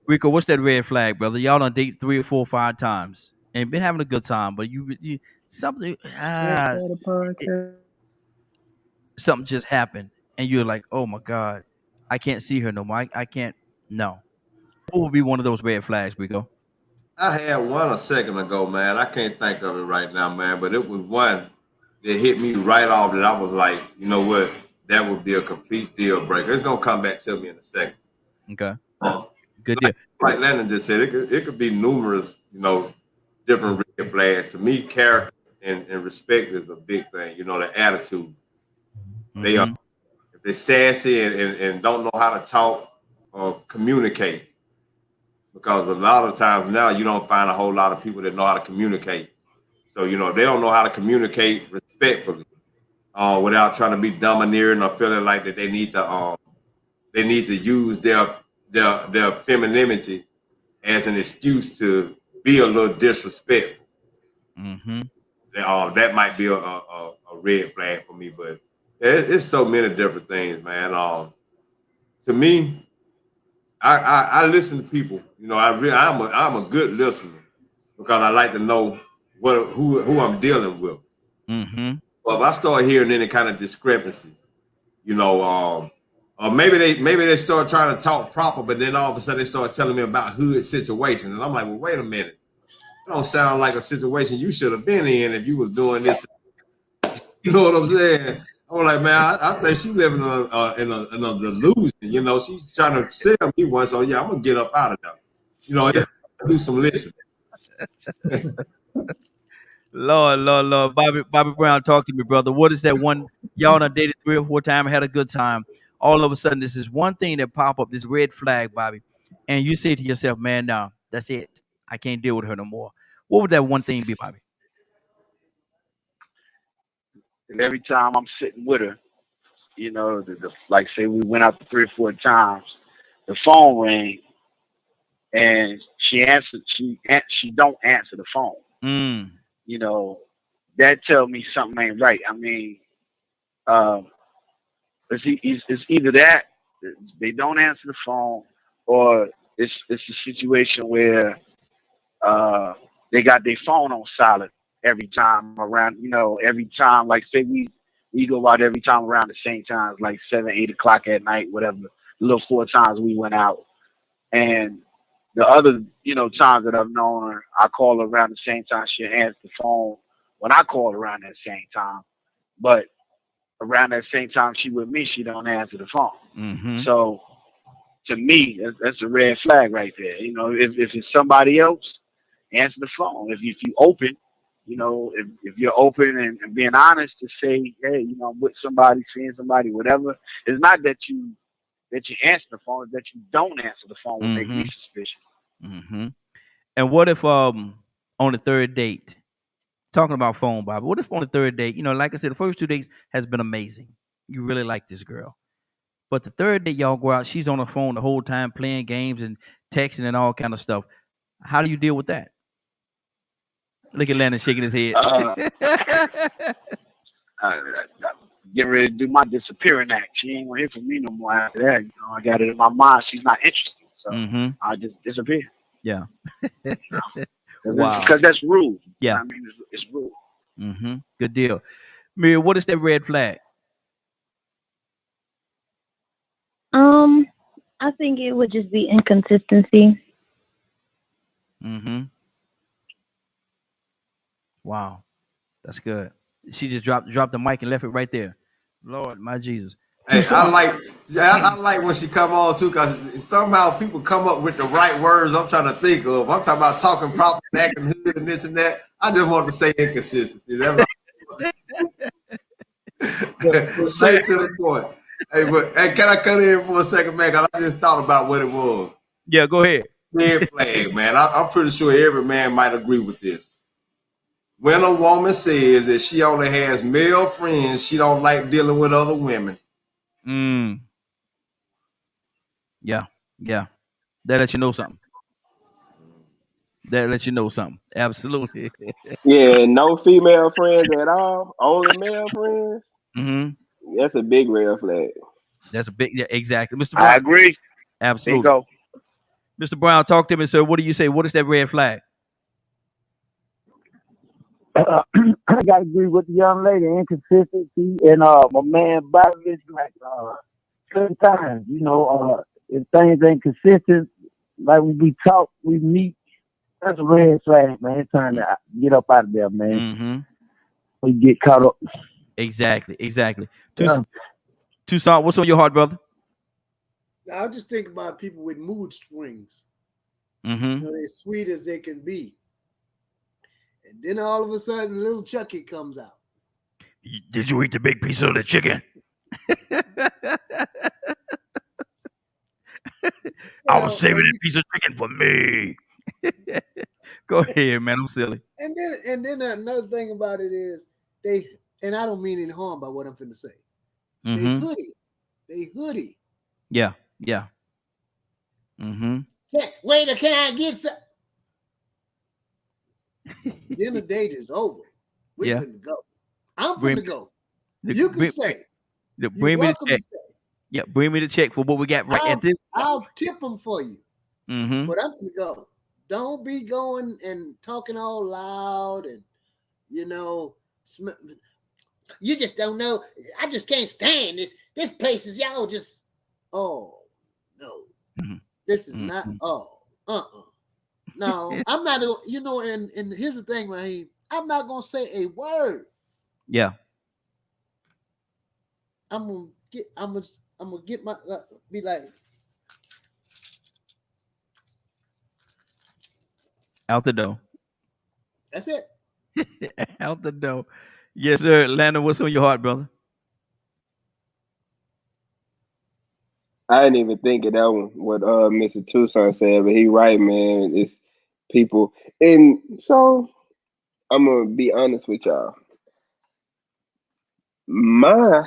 Rico, what's that red flag, brother? Y'all done date 3 or 4 or 5 times and been having a good time, but you something something just happened and you're like, oh my God, I can't see her no more. I can't. No. What would be one of those red flags, Rico? I had one a second ago, man. I can't think of it right now, man. But it was one that hit me right off that I was like, you know what? That would be a complete deal breaker. It's gonna come back to me in a second. Okay. Good deal. Like Landon just said, it could be numerous, different red flags. To me, character and respect is a big thing. The attitude. They are, if they're sassy and don't know how to talk or communicate. Because a lot of times now you don't find a whole lot of people that know how to communicate. So, if they don't know how to communicate respectfully, without trying to be domineering or feeling like that they need to use their femininity as an excuse to be a little disrespectful. That might be a red flag for me, but it's so many different things, man. To me, I listen to people. I'm a good listener because I like to know who I'm dealing with. But if I start hearing any kind of discrepancies, or maybe they start trying to talk proper, but then all of a sudden they start telling me about hood situations, and I'm like, well, wait a minute, that don't sound like a situation you should have been in if you was doing this. You know what I'm saying? I'm like, man, I think she's living in a delusion. She's trying to sell me one, so yeah, I'm gonna get up out of there. Do some listening. Lord, Bobby Brown, talk to me, brother. What is that one? Y'all done dated 3 or 4 times, had a good time. All of a sudden, this is one thing that pop up, this red flag, Bobby, and you say to yourself, man, no, that's it. I can't deal with her no more. What would that one thing be, Bobby? And every time I'm sitting with her, like say we went out 3 or 4 times, the phone rang, and she answered. She don't answer the phone. That tell me something ain't right. I mean, it's either that they don't answer the phone, or it's a situation where they got their phone on silent every time around. Every time, like say we go out every time around the same time, like 7, 8 o'clock at night, whatever. The little 4 times we went out, and the other, times that I've known her, I call her around the same time. She'll answer the phone when I call around that same time. But around that same time she with me, she don't answer the phone. So to me, that's a red flag right there. If it's somebody else, answer the phone. If you open, if you're open and being honest to say, hey, I'm with somebody, seeing somebody, whatever. It's not that you answer the phone, it's that you don't answer the phone would make me suspicious. And what if on the 3rd date, talking about phone, Bobby, what if on the 3rd date, like I said, the first 2 dates has been amazing. You really like this girl. But the 3rd date, y'all go out, she's on the phone the whole time playing games and texting and all kind of stuff. How do you deal with that? Look at Landon shaking his head. Get ready to do my disappearing act. She ain't gonna hear from me no more after that. I got it in my mind. She's not interested, so I just disappear. Yeah. Wow. Because that's rude. Yeah. I mean, it's rude. Good deal. Miriam, what is that red flag? I think it would just be inconsistency. Wow. That's good. She just dropped the mic and left it right there. Lord, my Jesus. Hey, I like when she come on too, because somehow people come up with the right words I'm trying to think of. I'm talking about talking proper, acting hood, and this and that. I just want to say inconsistency. That's straight to the point. Hey, can I cut in for a second, man? Because I just thought about what it was. Yeah, go ahead. Red flag, man. I'm pretty sure every man might agree with this. When a woman says that she only has male friends, she don't like dealing with other women. Yeah, yeah. That lets you know something. That lets you know something. Absolutely. Yeah, no female friends at all. Only male friends. Mm-hmm. That's a big red flag. That's a big, yeah, exactly. Mr. I Brown. agree. Absolutely. Bingo. Mr. Brown, talk to me, sir. What do you say? What is that red flag? I gotta agree with the young lady, inconsistency, and my man Bobby is like certain times, if things ain't consistent, like when we talk, we meet, that's a red flag, man. It's time to get up out of there, man. Mm-hmm. We get caught up. Exactly. Yeah. Tucson, what's on your heart, brother? I just think about people with mood swings. Mm-hmm. They're as sweet as they can be. And then all of a sudden, little Chucky comes out. Did you eat the big piece of the chicken? I was saving that piece of chicken for me. Go ahead, man. I'm silly. And then another thing about it is and I don't mean any harm by what I'm finna say. Mm-hmm. They hoodie. Yeah. Mm-hmm. Waiter, can I get some? Dinner date is over. We're finna go. I'm finna go. You can stay. Bring me the check. Yeah, bring me the check for what we got right at this. I'll tip them for you. Mm-hmm. But I'm gonna go. Don't be going and talking all loud and you just don't know. I just can't stand this. This place is y'all just. Oh no, this is not. Oh, no, I'm not. And here's the thing, Raheem. I'm not gonna say a word. Yeah. I'm gonna get my be like out the door. That's it. Out the door. Yes, sir. Landon, what's on your heart, brother? I didn't even think of that one. What Mr. Tucson said, but he right, man. It's people, and so I'm gonna be honest with y'all. My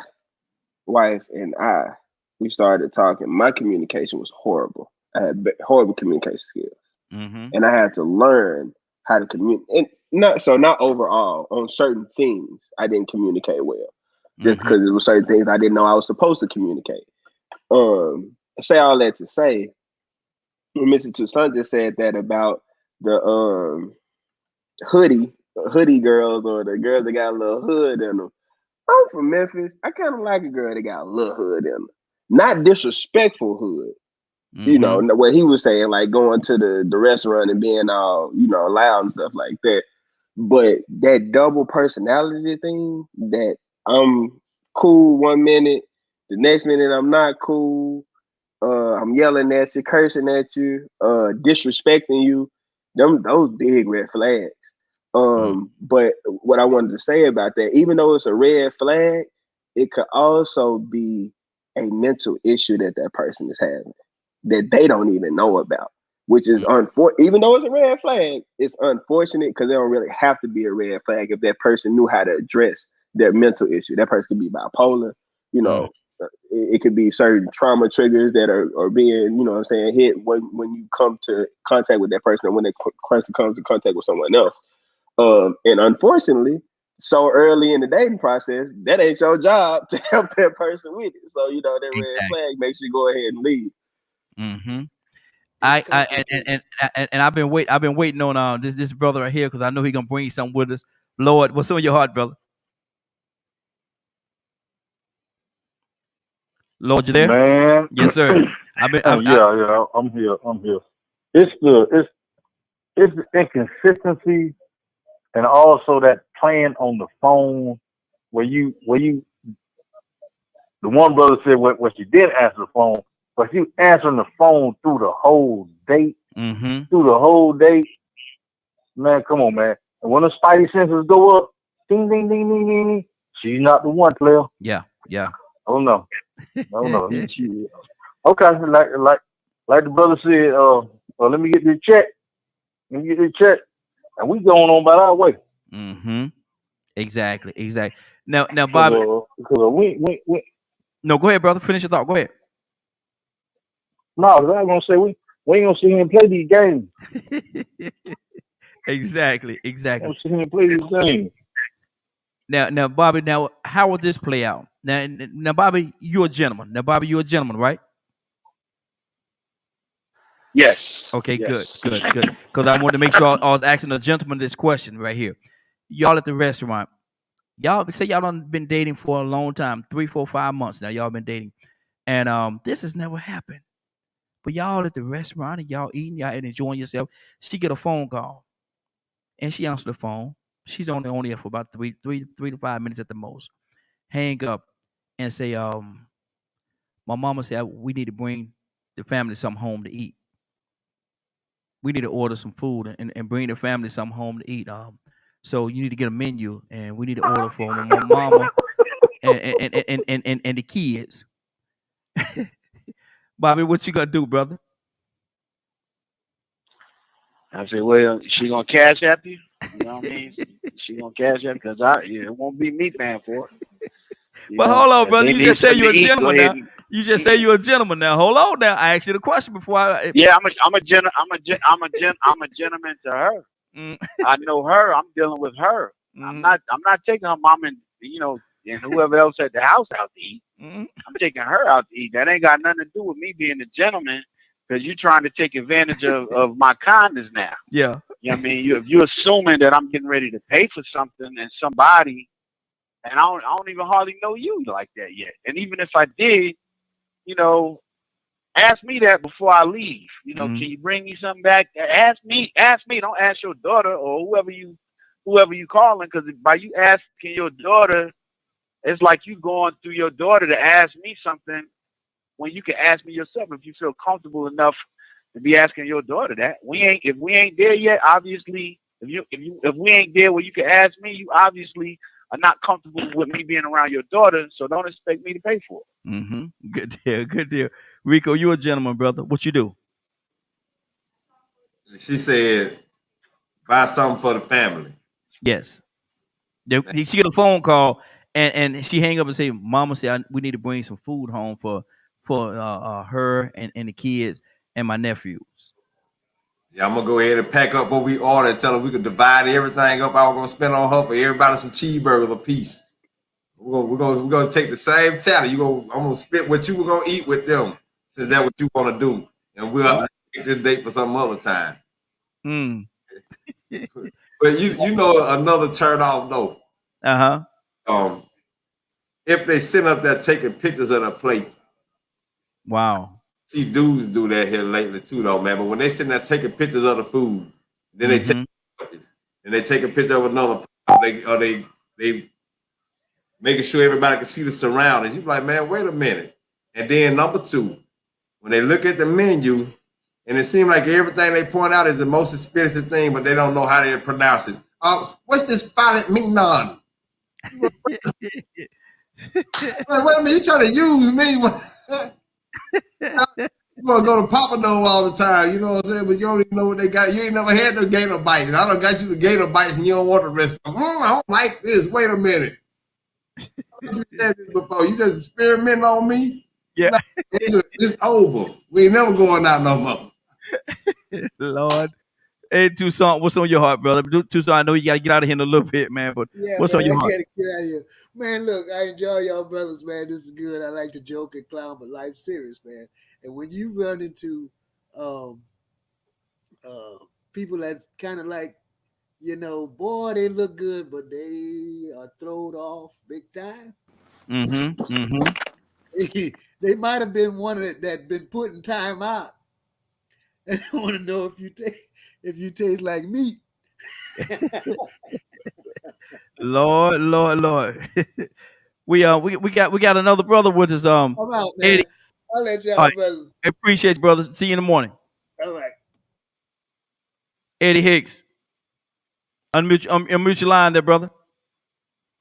wife and we started talking. My communication was horrible. I had horrible communication skills, and I had to learn how to communicate. And not overall on certain things. I didn't communicate well, just because there were certain things I didn't know I was supposed to communicate. Say all that to say, Mr. Tucson just said that about the hoodie girls, or the girls that got a little hood in them. I'm from Memphis. I kind of like a girl that got a little hood in them. Not disrespectful hood. What he was saying, like going to the restaurant and being all, loud and stuff like that. But that double personality thing, that I'm cool one minute, the next minute I'm not cool. I'm yelling at you, cursing at you, disrespecting you. Those big red flags. But what I wanted to say about that, even though it's a red flag, it could also be a mental issue that person is having that they don't even know about, which is unfortunate. Even though it's a red flag, it's unfortunate because they don't really have to be a red flag if that person knew how to address their mental issue. That person could be bipolar, it could be certain trauma triggers that are being, hit when you come to contact with that person, or when that person comes in contact with someone else. And unfortunately, so early in the dating process, that ain't your job to help that person with it. So, that red flag makes you go ahead and leave. And I've been waiting on this brother right here, because I know he's gonna bring something with us. Lord, what's on your heart, brother? Lord, you there? Man. Yes, sir. I'm here. It's the inconsistency, and also that playing on the phone where you the one brother said when she did answer the phone, but she answering the phone through the whole date. Man, come on, man. And when the spidey senses go up, ding, ding, ding, ding, ding, ding, she's not the one, player. Yeah. Oh no. Okay, like the brother said, let me get this check. And we going on about our way. Exactly. Now, Bobby. Because we No, go ahead, brother. Finish your thought. Go ahead. No, they're not gonna say we ain't gonna see him play these games. Exactly. We ain't gonna see him play these games. Now, Bobby. Now, how will this play out? Now, Bobby, you're a gentleman. Now, Bobby, you're a gentleman, right? Yes. Okay, Yes. good. Because I wanted to make sure I was asking a gentleman this question right here. Y'all at the restaurant. Y'all say y'all done been dating for a long time, 3, 4, 5 months now. Y'all been dating, and this has never happened. But y'all at the restaurant and y'all eating, y'all and enjoying yourself. She get a phone call, and she answers the phone. She's only there for about 3 to 5 minutes at the most. Hang up and say, my mama said we need to bring the family something home to eat. We need to order some food and bring the family something home to eat. So you need to get a menu, and we need to order for my mama and the kids. Bobby, what you gonna do, brother? I said, well, she gonna cash app you. You know what I mean? She gonna cash app because it won't be me paying for it. But hold on, brother. You just say you're a gentleman now. You just say you're a gentleman now. Hold on now. I asked you the question before Yeah, I'm a gentleman to her. I know her. I'm dealing with her. I'm not taking her mom and and whoever else at the house out to eat. I'm taking her out to eat. That ain't got nothing to do with me being a gentleman, because you're trying to take advantage of my kindness now. Yeah. You know what I mean? You're assuming that I'm getting ready to pay for something and somebody, and I don't even hardly know you like that yet. And even if I did, ask me that before I leave. Can you bring me something back? Ask me. Don't ask your daughter or whoever you calling, because by you asking your daughter, it's like you going through your daughter to ask me something when you can ask me yourself if you feel comfortable enough to be asking your daughter that. If we ain't there yet, obviously, if we ain't there where you can ask me, you obviously are not comfortable with me being around your daughter, so don't expect me to pay for it. Good deal. Rico, you a gentleman, brother. What you do? She said, buy something for the family. Yes. She get a phone call and she hang up and say, "Mama said we need to bring some food home for her and the kids and my nephews." Yeah, I'm gonna go ahead and pack up what we ordered and tell her we could divide everything up. I was gonna spend on her for everybody some cheeseburgers a piece. We're gonna take the same tally. I'm gonna split what you were gonna eat with them, since that's what you want to do, and we'll take this date for some other time. But you know another turn off though. If they sit up there taking pictures of the plate. Wow. See dudes do that here lately too, though, man. But when they sitting there taking pictures of the food, then they take a picture of another food, they making sure everybody can see the surroundings. You're like, man, wait a minute. And then number 2, when they look at the menu, and it seems like everything they point out is the most expensive thing, but they don't know how to pronounce it. What's this filet mignon? Wait a minute, you trying to use me? You want to go to Papa Dough all the time, you know what I'm saying? But you don't even know what they got. You ain't never had the gator bites. I done got you the gator bites and you don't want the rest of them. I don't like this. Wait a minute. You said this before. You just experimenting on me? Yeah. No, it's over. We ain't never going out no more. Lord. Hey, Tucson, what's on your heart, brother? Tucson, I know you got to get out of here in a little bit, man, but what's on your heart? I gotta get out of here. Man, look, I enjoy y'all brothers, man. This is good. I like to joke and clown, but life's serious, man. And when you run into people that's kind of like, boy, they look good, but they are thrown off big time. They might have been one that been putting time out. And I want to know if you taste like meat. Lord. we got another brother with us. I'm out, man. Eddie. I'll let y'all brothers. I appreciate you, brothers. See you in the morning. All right. Eddie Hicks. Unmute your line there, brother.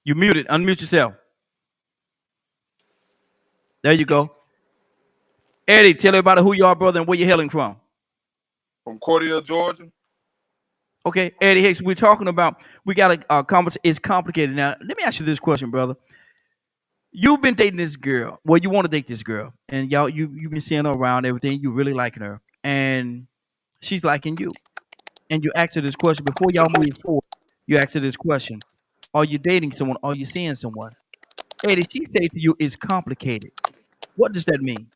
You muted. Unmute yourself. There you go. Eddie, tell everybody who you are, brother, and where you're hailing from. From Cordial, Georgia. Okay, Eddie Hicks, we're talking about, we got a conversation. It's complicated. Now, let me ask you this question, brother. you've been dating this girl. Well, you want to date this girl, and you've been seeing her around everything. You really liking her, and she's liking you. And you ask her this question before y'all move forward. You ask her this question: are you dating someone? Are you seeing someone? Eddie, she say to you, "It's complicated." What does that mean?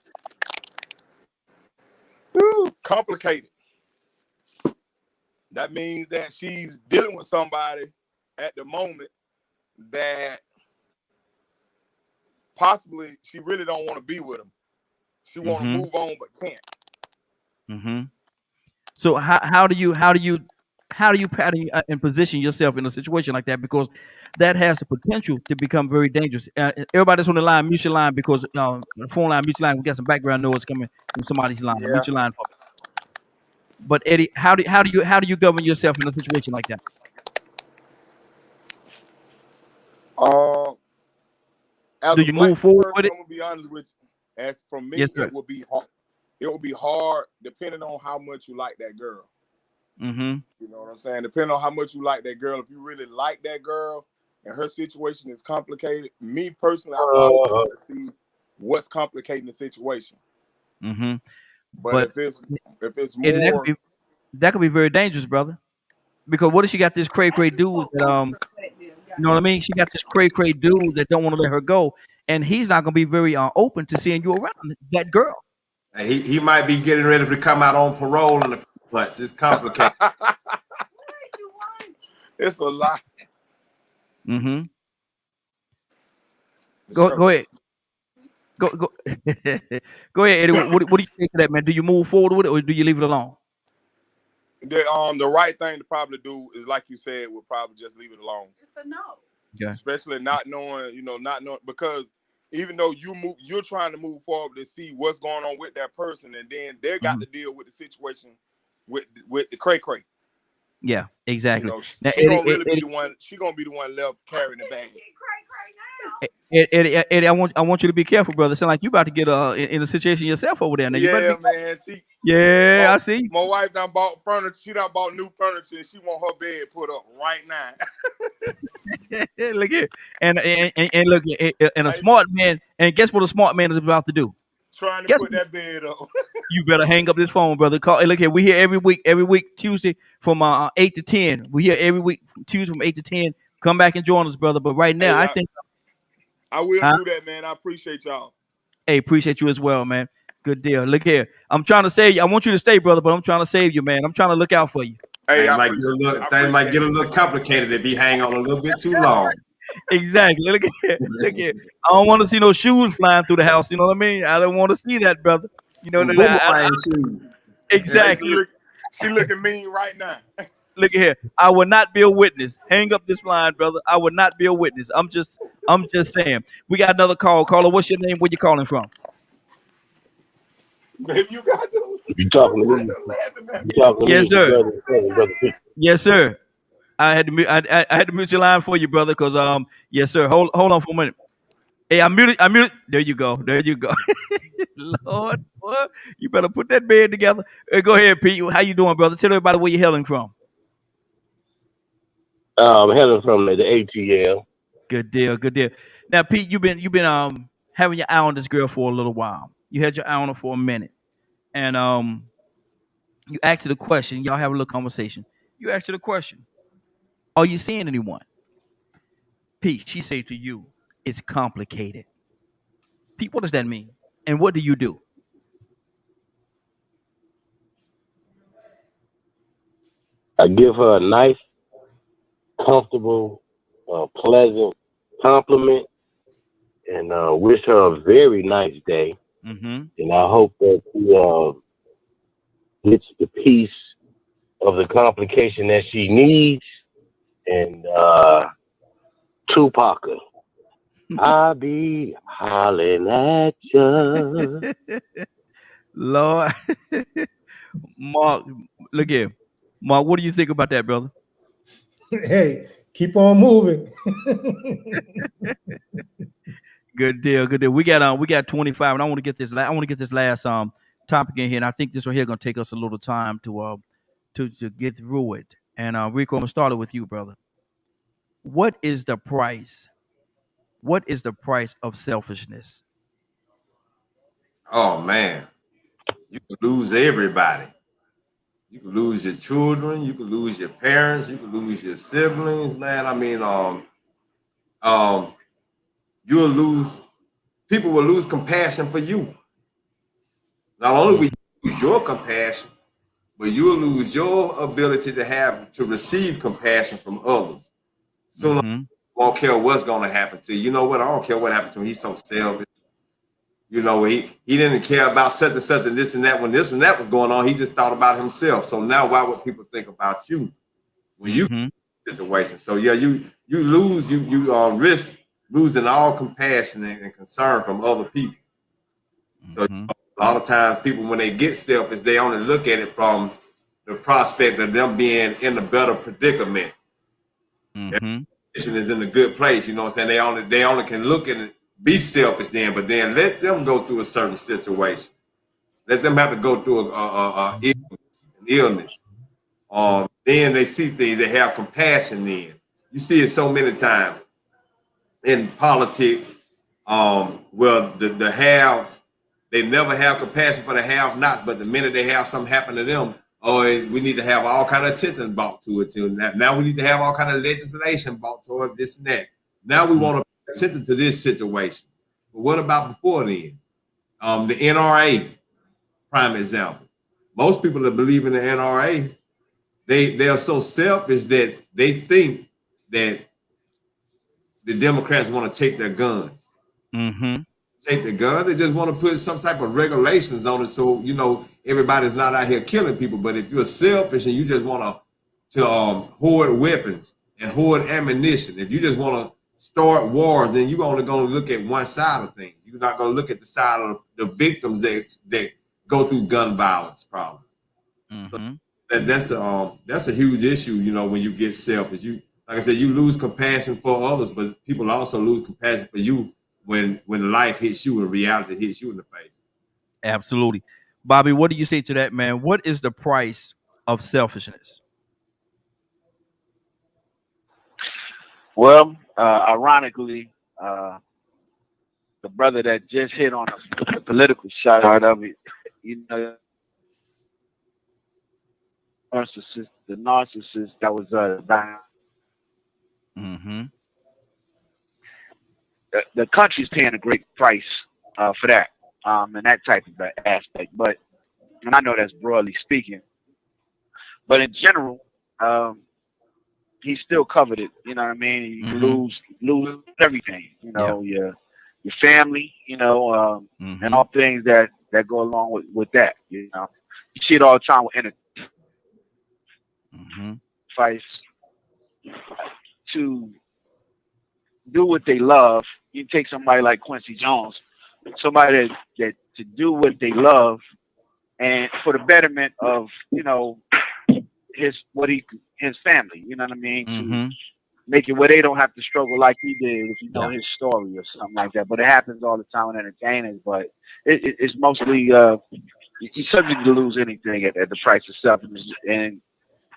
Ooh, complicated. That means that she's dealing with somebody at the moment that possibly she really don't want to be with him. She want to move on but can't. Mm-hmm. So how do you and position yourself in a situation like that, because that has the potential to become very dangerous. Everybody that's on the line, mute your line, because the phone line, mute your line. We got some background noise coming from somebody's line. Yeah. Mute your line. But Eddie, how do you govern yourself in a situation like that? As Do a you black move forward person, with it? I'm gonna be honest with you. As for me, Yes, sir. it would be hard. It would be hard depending on how much you like that girl. Mm-hmm. You know what I'm saying? Depending on how much you like that girl. If you really like that girl and her situation is complicated, me personally, I probably want to see what's complicating the situation. Mm-hmm. But if it's Eddie, more, that could be very dangerous, brother. Because what if she got this cray dude that you know what I mean? She got this cray dude that don't want to let her go, and he's not gonna be very open to seeing you around that girl. He might be getting ready to come out on parole in the months. It's complicated. it's a lot. Mm-hmm. Go ahead. Go go ahead, Eddie. What do you think of that, man? Do you move forward with it, or do you leave it alone? The right thing to probably do is, like you said, would probably just leave it alone. It's a no. Yeah. Especially not knowing, because even though you're trying to move forward to see what's going on with that person, and then they got to deal with the situation with the cray. Yeah, exactly. Now, She gonna be the one. She gonna be the one left carrying the bag. Eddie, I want you to be careful, brother. Sound like you about to get in a situation yourself over there. Now, Man. I see. My wife done bought furniture. She done bought new furniture, and she want her bed put up right now. Look here, and look, and a smart man. And guess what a smart man is about to do? Trying to put that bed up. You better hang up this phone, brother. Call. Hey, look here, we here every week Tuesday from 8 to 10. We here every week Tuesday from 8 to 10. Come back and join us, brother. But right now, I think I will do that, man. I appreciate y'all. Hey, appreciate you as well, man. Good deal. Look here, I'm trying to save you. I want you to stay, brother, but I'm trying to save you, man. I'm trying to look out for you. Hey, things might get a little complicated if he hang on a little bit too long. Exactly. Look here. I don't want to see no shoes flying through the house. You know what I mean? I don't want to see that, brother. You know exactly. She looking mean right now. Look at here. I will not be a witness. Hang up this line, brother. I will not be a witness. I'm just saying. We got another call. Caller, what's your name? Where you calling from? Baby, you got to. You talking to me? Yes, sir. Brother. Yes, sir. I had to mute your line for you, brother, because yes, sir. Hold on for a minute. Hey, I muted. There you go. Lord, boy, you better put that bed together. Hey, go ahead, Pete. How you doing, brother? Tell everybody where you're hailing from. Hailing from the ATL. Good deal. Now, Pete, you've been having your eye on this girl for a little while. You had your eye on her for a minute, and you asked her the question. Y'all have a little conversation. You asked her the question: are you seeing anyone? Pete, she said to you, it's complicated. Pete, what does that mean? And what do you do? I give her a nice, comfortable, pleasant compliment, and wish her a very nice day. Mm-hmm. And I hope that she gets the piece of the complication that she needs. And Tupac, I be hollering at you. Lord. Mark, look here. Mark, what do you think about that, brother? Hey, keep on moving. Good deal. We got 25, and I want to get this last topic in here, and I think this right here gonna take us a little time to get through it. And Rico, I'm gonna start it with you, brother. What is the price What is the price of selfishness? Oh man, you could lose everybody. You could lose your children. You could lose your parents. You could lose your siblings. Man, I mean, you'll lose. People will lose compassion for you. Not only will you lose your compassion, but you'll lose your ability to receive compassion from others. Sooner, you won't care what's going to happen to you. You know what? I don't care what happened to him. He's so selfish. You know, he didn't care about such and such and this and that. When this and that was going on, he just thought about himself. So now, why would people think about you when you situation? So yeah, you lose, you risk losing all compassion and concern from other people. So you know, a lot of times, people when they get selfish, they only look at it from the prospect of them being in a better predicament. Is in a good place, you know what I'm saying? They only can look at it, be selfish then, but then let them go through a certain situation. Let them have to go through an illness. Then they see things, they have compassion then. You see it so many times in politics, where the haves, they never have compassion for the have-nots, but the minute they have something happen to them, we need to have all kind of attention brought to it. Now we need to have all kind of legislation brought toward this and that. Now we want to pay attention to this situation. But what about before then? The NRA, prime example. Most people that believe in the NRA, they are so selfish that they think that the Democrats want to take their guns. Take the gun. They just want to put some type of regulations on it, so you know everybody's not out here killing people. But if you're selfish and you just want to hoard weapons and hoard ammunition, if you just want to start wars, then you're only going to look at one side of things. You're not going to look at the side of the victims that go through gun violence problems. So that's a huge issue. You know, when you get selfish, like I said, you lose compassion for others, but people also lose compassion for you when life hits you and reality hits you in the face. Absolutely. Bobby, what do you say to that, man? What is the price of selfishness? Well, ironically, the brother that just hit on the political side of it, you know, the narcissist that was dying. The country's paying a great price for that, and that type of aspect. But, and I know that's broadly speaking, but in general, he still covered it. You know what I mean? You lose everything. You know, your family. You know, and all things that go along with that. You know, you see it all the time with entertainment. Fights to do what they love. You take somebody like Quincy Jones, somebody that to do what they love, and for the betterment of, you know, his family. You know what I mean? To make it where they don't have to struggle like he did, if you know his story or something like that. But it happens all the time with entertainers. But it's mostly you're subject to lose anything at the price of selfishness, and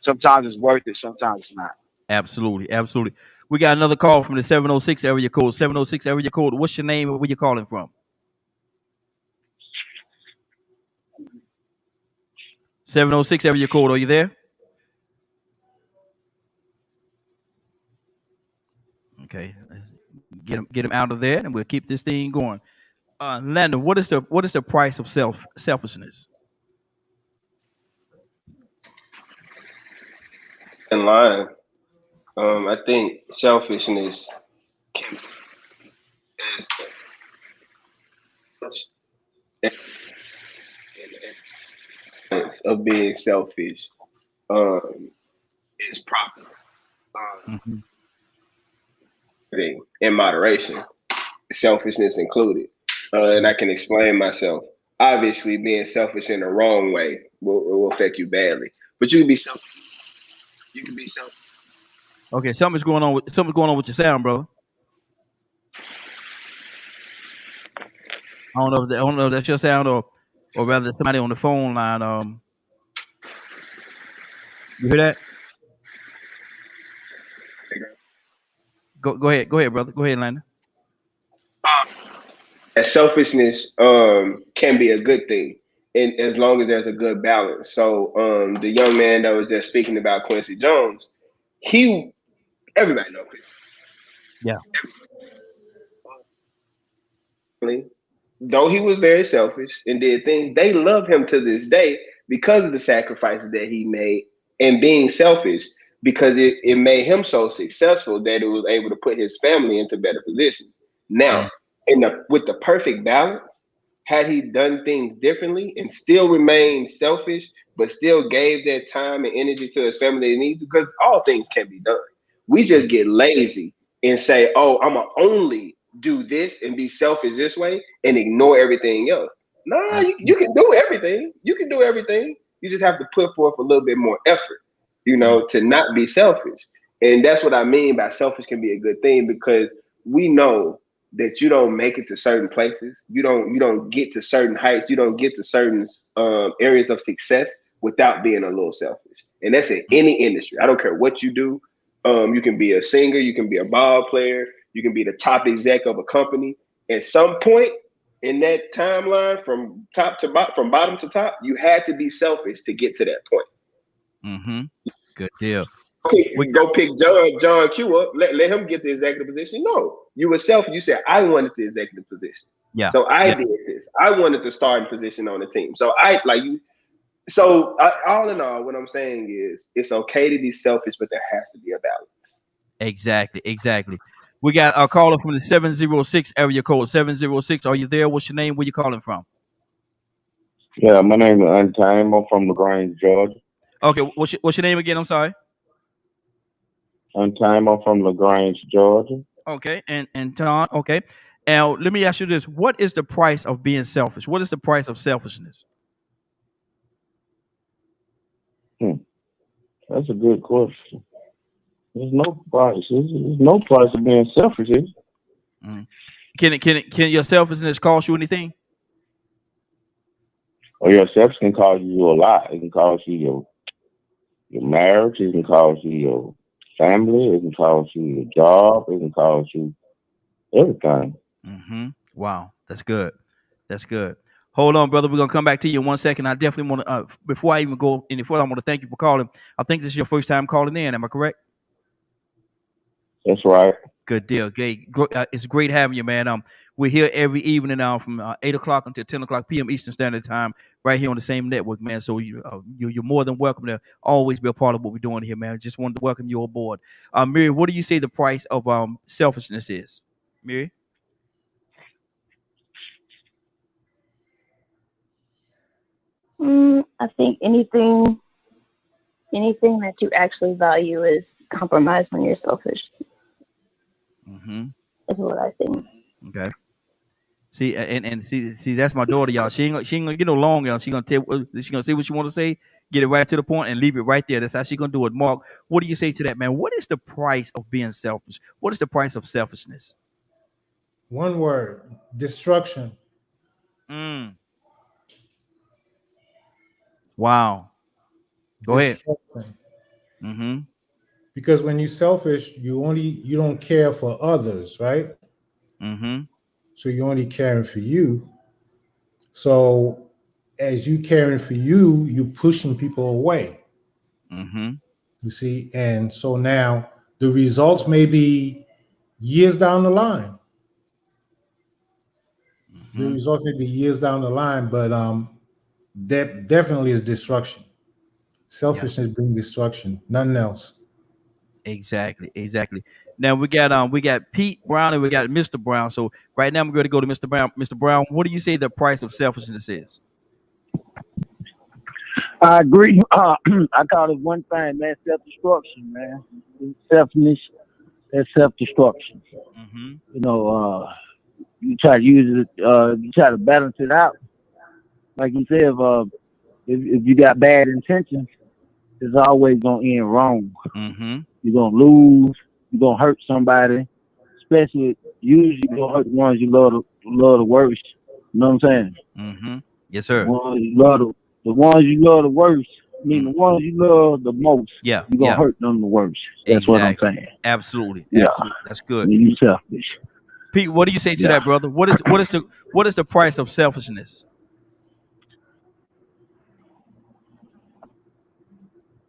sometimes it's worth it, sometimes it's not. Absolutely, absolutely. We got another call from the 706 area code. 706 area code. What's your name and where you calling from? 706 area code. Are you there? Okay, get him out of there, and we'll keep this thing going. Landon, what is the price of selfishness? In line, I think selfishness of being selfish is proper. In moderation, selfishness included. And I can explain myself. Obviously, being selfish in the wrong way will affect you badly. But you can be selfish. You can be selfish. Okay, something's going on with your sound, brother. I don't know if that's your sound or rather somebody on the phone line. You hear that? Go ahead, brother. Go ahead, Landon. that selfishness can be a good thing, and as long as there's a good balance. So the young man that was just speaking about Quincy Jones, everybody knows him. Yeah. Though he was very selfish and did things, they love him to this day because of the sacrifices that he made and being selfish, because it made him so successful that it was able to put his family into better positions. Now, with the perfect balance, had he done things differently and still remained selfish, but still gave that time and energy to his family that needs, because all things can be done. We just get lazy and say, oh, I'm gonna only do this and be selfish this way and ignore everything else. No, you can do everything. You can do everything. You just have to put forth a little bit more effort, to not be selfish. And that's what I mean by selfish can be a good thing, because we know that you don't make it to certain places. You don't get to certain heights. You don't get to certain areas of success without being a little selfish. And that's in any industry. I don't care what you do. You can be a singer. You can be a ball player. You can be the top exec of a company. At some point in that timeline, from bottom to top, you had to be selfish to get to that point. Mm-hmm. Good deal. Go pick John Q up. Let him get the executive position. No, you were selfish. You said, I wanted the executive position. Yeah. So I did this. I wanted the starting position on the team. So all in all, what I'm saying is it's okay to be selfish, but there has to be a balance. Exactly. We got a caller from the 706 area code. 706. Are you there? What's your name? Where you calling from? Yeah, my name is Untyme. I'm from LaGrange, Georgia. Okay, what's your name again? I'm sorry. Untyme. I'm from LaGrange, Georgia. Okay, and Tom. Okay, now let me ask you this: what is the price of being selfish? What is the price of selfishness? That's a good question. There's no price. There's no price of being selfish. Can your selfishness cost you anything? Or your selfishness can cost you a lot. It can cost you your marriage. It can cost you your family. It can cost you your job. It can cost you everything. Mm-hmm. Wow, that's good. That's good. Hold on, brother. We're gonna come back to you in 1 second. I definitely want to. Before I even go any further, I want to thank you for calling. I think this is your first time calling in. Am I correct? That's right. Good deal. It's great having you, man. We're here every evening now from 8 o'clock until 10 o'clock p.m. Eastern Standard Time, right here on the same network, man. So you're more than welcome to always be a part of what we're doing here, man. Just wanted to welcome you aboard. Mary, what do you say the price of selfishness is? Mary? I think anything that you actually value is compromise when you're selfish. Mm-hmm. That's what I think. Okay. See, and see, that's my daughter, y'all. She ain't gonna get no long, y'all. She gonna say what she want to say, get it right to the point, and leave it right there. That's how she gonna do it. Mark, what do you say to that, man? What is the price of being selfish? What is the price of selfishness? One word: destruction. Wow. Go ahead. Mm-hmm. Because when you're selfish, you don't care for others, right? Mm-hmm. So you're only caring for you. So as you caring for you, you're pushing people away. Mm-hmm. You see, and so now the results may be years down the line. Mm-hmm. The results may be years down the line, but that definitely is destruction. Selfishness brings destruction, nothing else. Exactly. Now we got Pete Brown and we got Mr. Brown. So right now I'm going to go to Mr. Brown. Mr. Brown, what do you say the price of selfishness is? I agree. I call it one thing, man, self-destruction, man. Selfishness, that's self-destruction. Mm-hmm. You try to use it, you try to balance it out. Like you said, if you got bad intentions, it's always gonna end wrong. Mm-hmm. You're gonna lose. You're gonna hurt somebody. Especially, usually you're gonna hurt the ones you love the worst. You know what I'm saying? Mm-hmm. Yes, sir. The ones you love the worst. I mean, the ones you love the most. Yeah. You're gonna hurt them the worst. That's what I'm saying. Absolutely. Yeah. Absolutely. That's good. You selfish. Pete, what do you say to that, brother? What is the price of selfishness?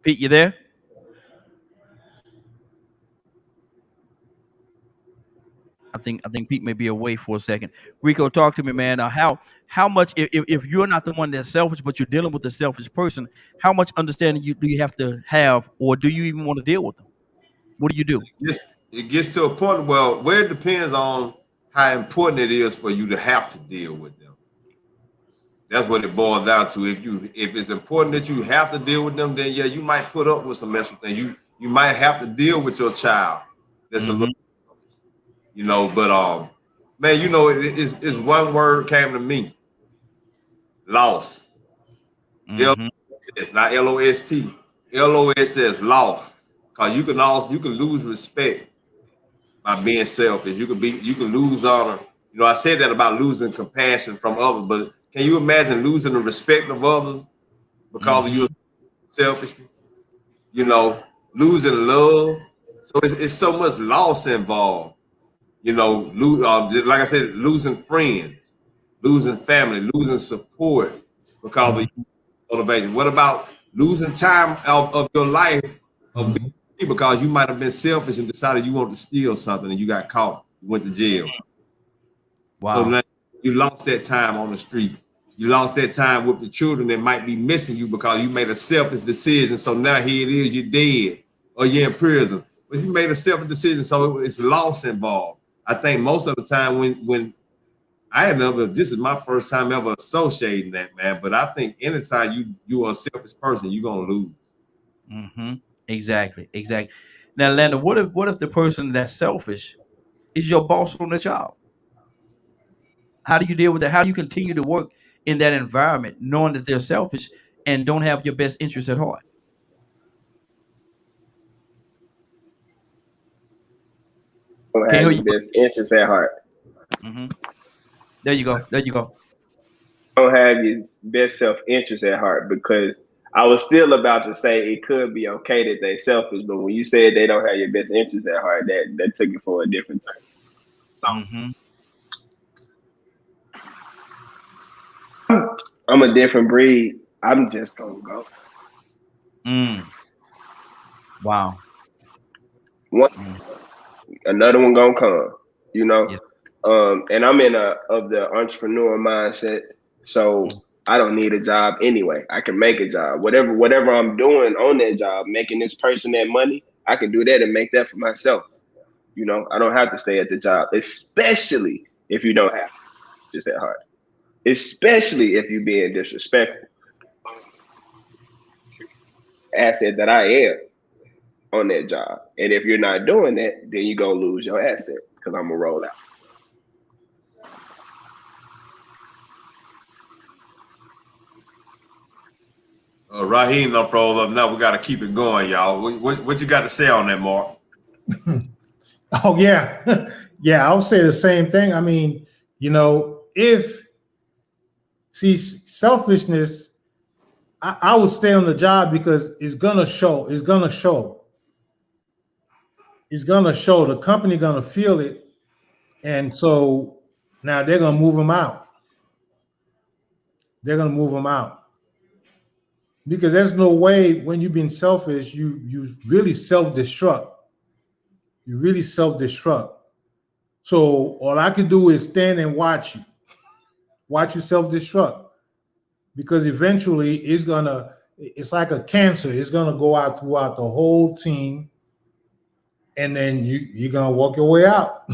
Pete, you there? I think Pete may be away for a second. Rico, talk to me, man. How much if you're not the one that's selfish, but you're dealing with a selfish person, how much understanding do you have to have, or do you even want to deal with them? What do you do? It gets to a point where it depends on how important it is for you to have to deal with them. That's what it boils down to. If it's important that you have to deal with them, then yeah, you might put up with some extra things. You might have to deal with your child. That's a little, but man, it's one word came to me. Loss. It's not L-O-S-T. L-O-S says loss. Cause you can lose respect by being selfish. You can lose honor. I said that about losing compassion from others, but can you imagine losing the respect of others because of your selfishness? Losing love. So it's so much loss involved. Like I said, losing friends, losing family, losing support because of motivation. What about losing time of your life of being free because you might have been selfish and decided you wanted to steal something and you got caught, you went to jail. Wow. So now you lost that time on the street. You lost that time with the children that might be missing you because you made a selfish decision. So now here it is, you're dead or you're in prison. But you made a selfish decision, so it's loss involved. I think most of the time when this is my first time ever associating that, man. But I think anytime you are a selfish person, you're gonna lose. Exactly. Now, Landa, what if the person that's selfish is your boss on the job? How do you deal with that? How do you continue to work in that environment, knowing that they're selfish and don't have your best interests at heart? Don't have your best interests at heart. There you go. Don't have your best self-interest at heart, because I was still about to say it could be okay that they're selfish, but when you said they don't have your best interest at heart, that took it for a different turn. So I'm a different breed. I'm just gonna go. Wow. Another one gonna come, Yes. And I'm of the entrepreneur mindset, so I don't need a job anyway. I can make a job. Whatever I'm doing on that job, making this person that money, I can do that and make that for myself. I don't have to stay at the job, especially if you don't have to, just at heart. Especially if you're being disrespectful. Asset that I am on that job. And if you're not doing that, then you're gonna lose your asset, because I'm gonna roll out. Raheem up roll up now. We got to keep it going, y'all. What you got to say on that, Mark? Oh yeah. Yeah, I'll say the same thing. I mean, selfishness, I would stay on the job because it's gonna show. The company gonna feel it, and so now they're gonna move them out. Because there's no way when you've been selfish, you really self-destruct. So all I can do is stand and watch you self-destruct, because eventually it's like a cancer. It's gonna go out throughout the whole team, and then you're gonna walk your way out.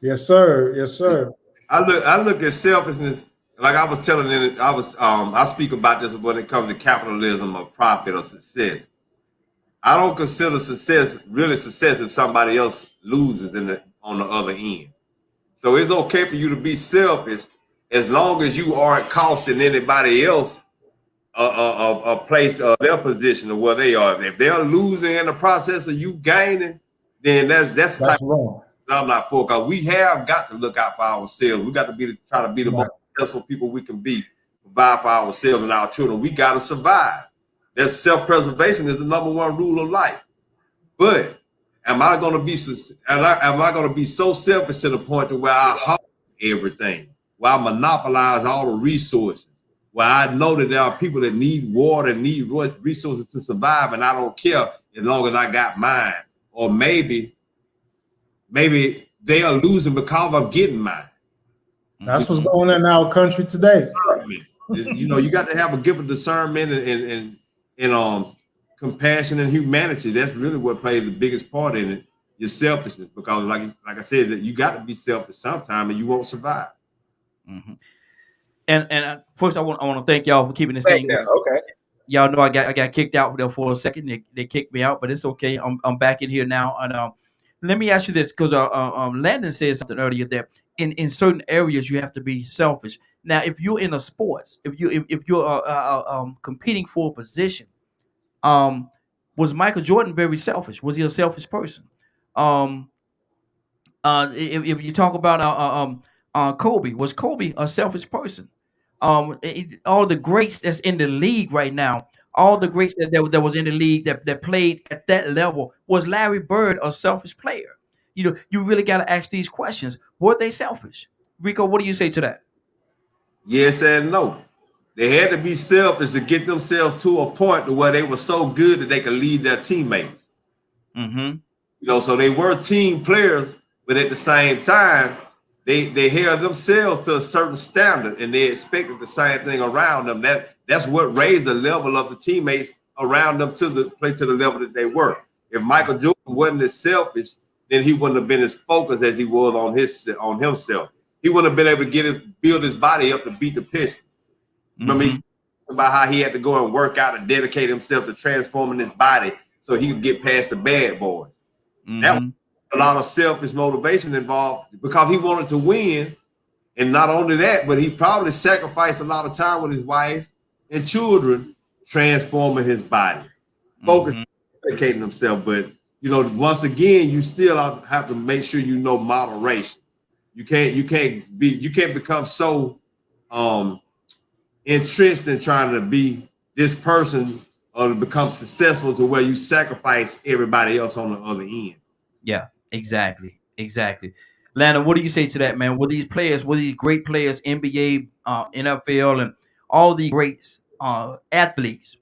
Yes, sir. I look at selfishness, like I was telling you, I speak about this when it comes to capitalism or profit or success. I don't consider success if somebody else loses on the other end. So it's okay for you to be selfish as long as you aren't costing anybody else a place or their position or where they are. If they're losing in the process of you gaining, then that's the type wrong. I'm not for, because we have got to look out for ourselves. We got to try to be the most successful people we can be, provide for ourselves and our children. We got to survive. That self-preservation is the #1 rule of life. But am I going to be so selfish to the point to where I hog everything, where I monopolize all the resources, where I know that there are people that need water, need resources to survive, and I don't care as long as I got mine. Or maybe they are losing because I'm getting mine. That's what's going on in our country today. You know, you got to have a gift of discernment and compassion and humanity. That's really what plays the biggest part in it. Your selfishness, because like I said, that you got to be selfish sometime, and you won't survive. Mm-hmm. And first, I want to thank y'all for keeping this thing. Okay. Y'all know I got kicked out there for a second. They kicked me out, but it's okay. I'm back in here now. And let me ask you this, because Landon said something earlier that in certain areas you have to be selfish. Now, if you're in a sports, if you're competing for a position, was Michael Jordan very selfish? Was he a selfish person? If you talk about Kobe, was Kobe a selfish person? All the greats that's in the league right now, all the greats that was in the league that played at that level, was Larry Bird a selfish player? You know, you really got to ask these questions. Were they selfish? Rico, what do you say to that? Yes and no. They had to be selfish to get themselves to a point to where they were so good that they could lead their teammates. Mm-hmm. You know, so they were team players, but at the same time, they held themselves to a certain standard, and they expected the same thing around them. That's what raised the level of the teammates around them to the level that they were. If Michael Jordan wasn't as selfish, then he wouldn't have been as focused as he was on himself. He wouldn't have been able to build his body up to beat the Pistons. Remember about how he had to go and work out and dedicate himself to transforming his body so he could get past the bad boys. That was a lot of selfish motivation involved, because he wanted to win. And not only that, but he probably sacrificed a lot of time with his wife and children transforming his body, focusing, dedicating himself. But, you know, once again, you still have to make sure you know moderation. You can't become so entrenched in trying to be this person or to become successful to where you sacrifice everybody else on the other end. Yeah, exactly. Landon, what do you say to that, man? Were these great players, NBA, NFL, and all the great athletes,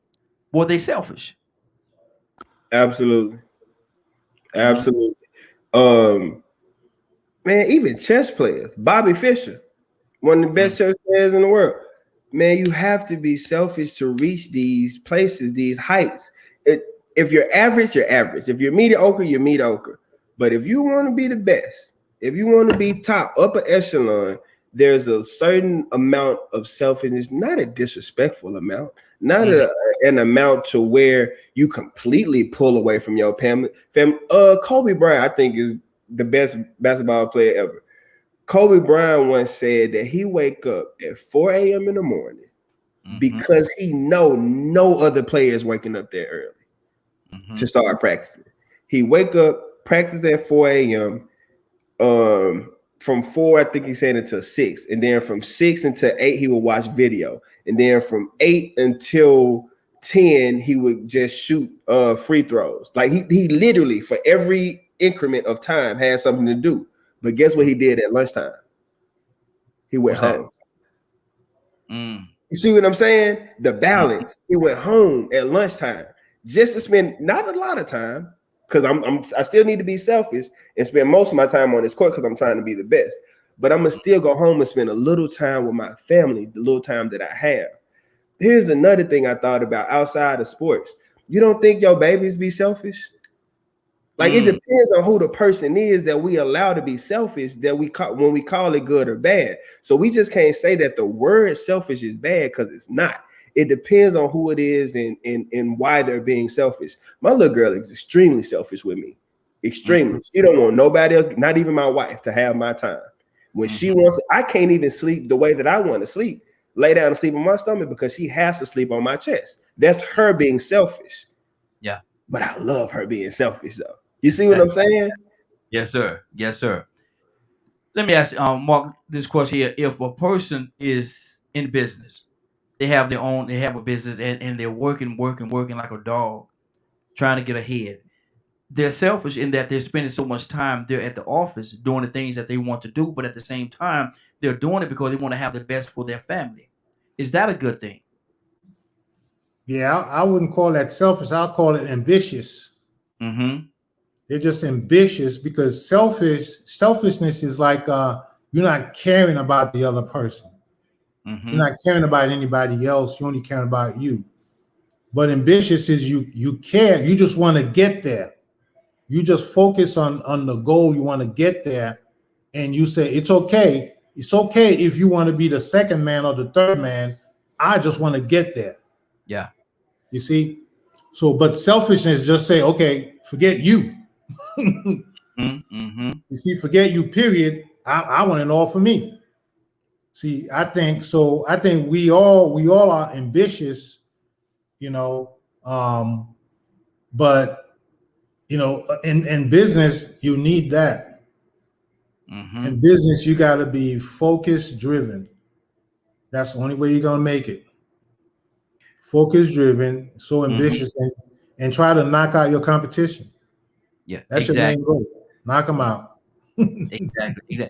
were they selfish? Absolutely. Man, even chess players, Bobby Fischer, one of the best chess players in the world. Man, you have to be selfish to reach these places, these heights. If you're average, you're average. If you're mediocre, you're mediocre. But if you want to be the best, if you want to be top, upper echelon, there's a certain amount of selfishness, not a disrespectful amount, not an amount to where you completely pull away from your family. Kobe Bryant, I think, is the best basketball player ever. Kobe Bryant once said that he wake up at 4 a.m. in the morning because he know no other player is waking up that early to start practicing. He wake up, practice at 4 a.m. From 4, I think he said, until 6. And then from 6 until 8, he would watch video. And then from 8 until 10, he would just shoot free throws. Like he literally, for every increment of time, had something to do. But guess what he did at lunchtime? He went home. You see what I'm saying? The balance. He went home at lunchtime just to spend not a lot of time, because I still need to be selfish and spend most of my time on this court because I'm trying to be the best. But I'm gonna still go home and spend a little time with my family, the little time that I have. Here's another thing I thought about outside of sports. You don't think your babies be selfish? Like it depends on who the person is that we allow to be selfish, that we call when we call it good or bad. So we just can't say that the word selfish is bad, because it's not. It depends on who it is and why they're being selfish. My little girl is extremely selfish with me. Extremely. She don't want nobody else, not even my wife, to have my time. When she wants, I can't even sleep the way that I want to sleep. Lay down and sleep on my stomach because she has to sleep on my chest. That's her being selfish. Yeah. But I love her being selfish though. You see what I'm saying? Yes, sir. Let me ask Mark this question here. If a person is in business, they have a business and they're working like a dog, trying to get ahead. they're selfish in that they're spending so much time there at the office doing the things that they want to do, but at the same time, they're doing it because they want to have the best for their family. Is that a good thing? Yeah, I wouldn't call that selfish. I'll call it ambitious. Mm-hmm. They're just ambitious because selfishness is like you're not caring about the other person. Mm-hmm. You're not caring about anybody else. You only care about you. But ambitious is you care. You just want to get there. You just focus on the goal. You want to get there, and you say it's okay. It's okay if you want to be the second man or the third man. I just want to get there. Yeah. You see? So, but selfishness just say, okay, forget you. Mm-hmm. You see, forget you, period. I want it all for me. See, I think we all are ambitious, but in business, you need that. Mm-hmm. In business, you got to be focus driven. That's the only way you're gonna make it. Focus driven, so ambitious, and try to knock out your competition. Yeah, that's your main goal. Knock them out. Exactly.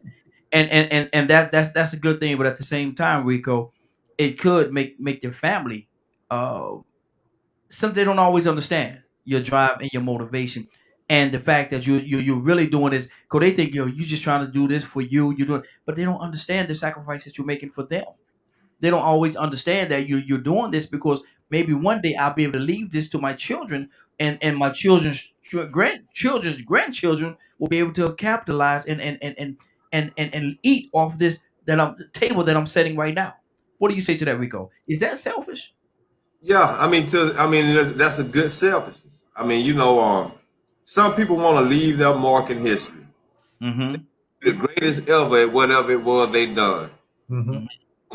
And that's a good thing, but at the same time, Rico, it could make their family something they don't always understand your drive and your motivation, and the fact that you're really doing this because they think you're just trying to do this for you're doing, but they don't understand the sacrifice that you're making for them. They don't always understand that you're doing this because maybe one day I'll be able to leave this to my children, and my children's grandchildren will be able to capitalize and eat off this table that I'm setting right now. What do you say to that, Rico? Is that selfish? Yeah, I mean, that's a good selfishness. I mean, some people want to leave their mark in history. Mm-hmm. The greatest ever at whatever it was they done. Mm-hmm.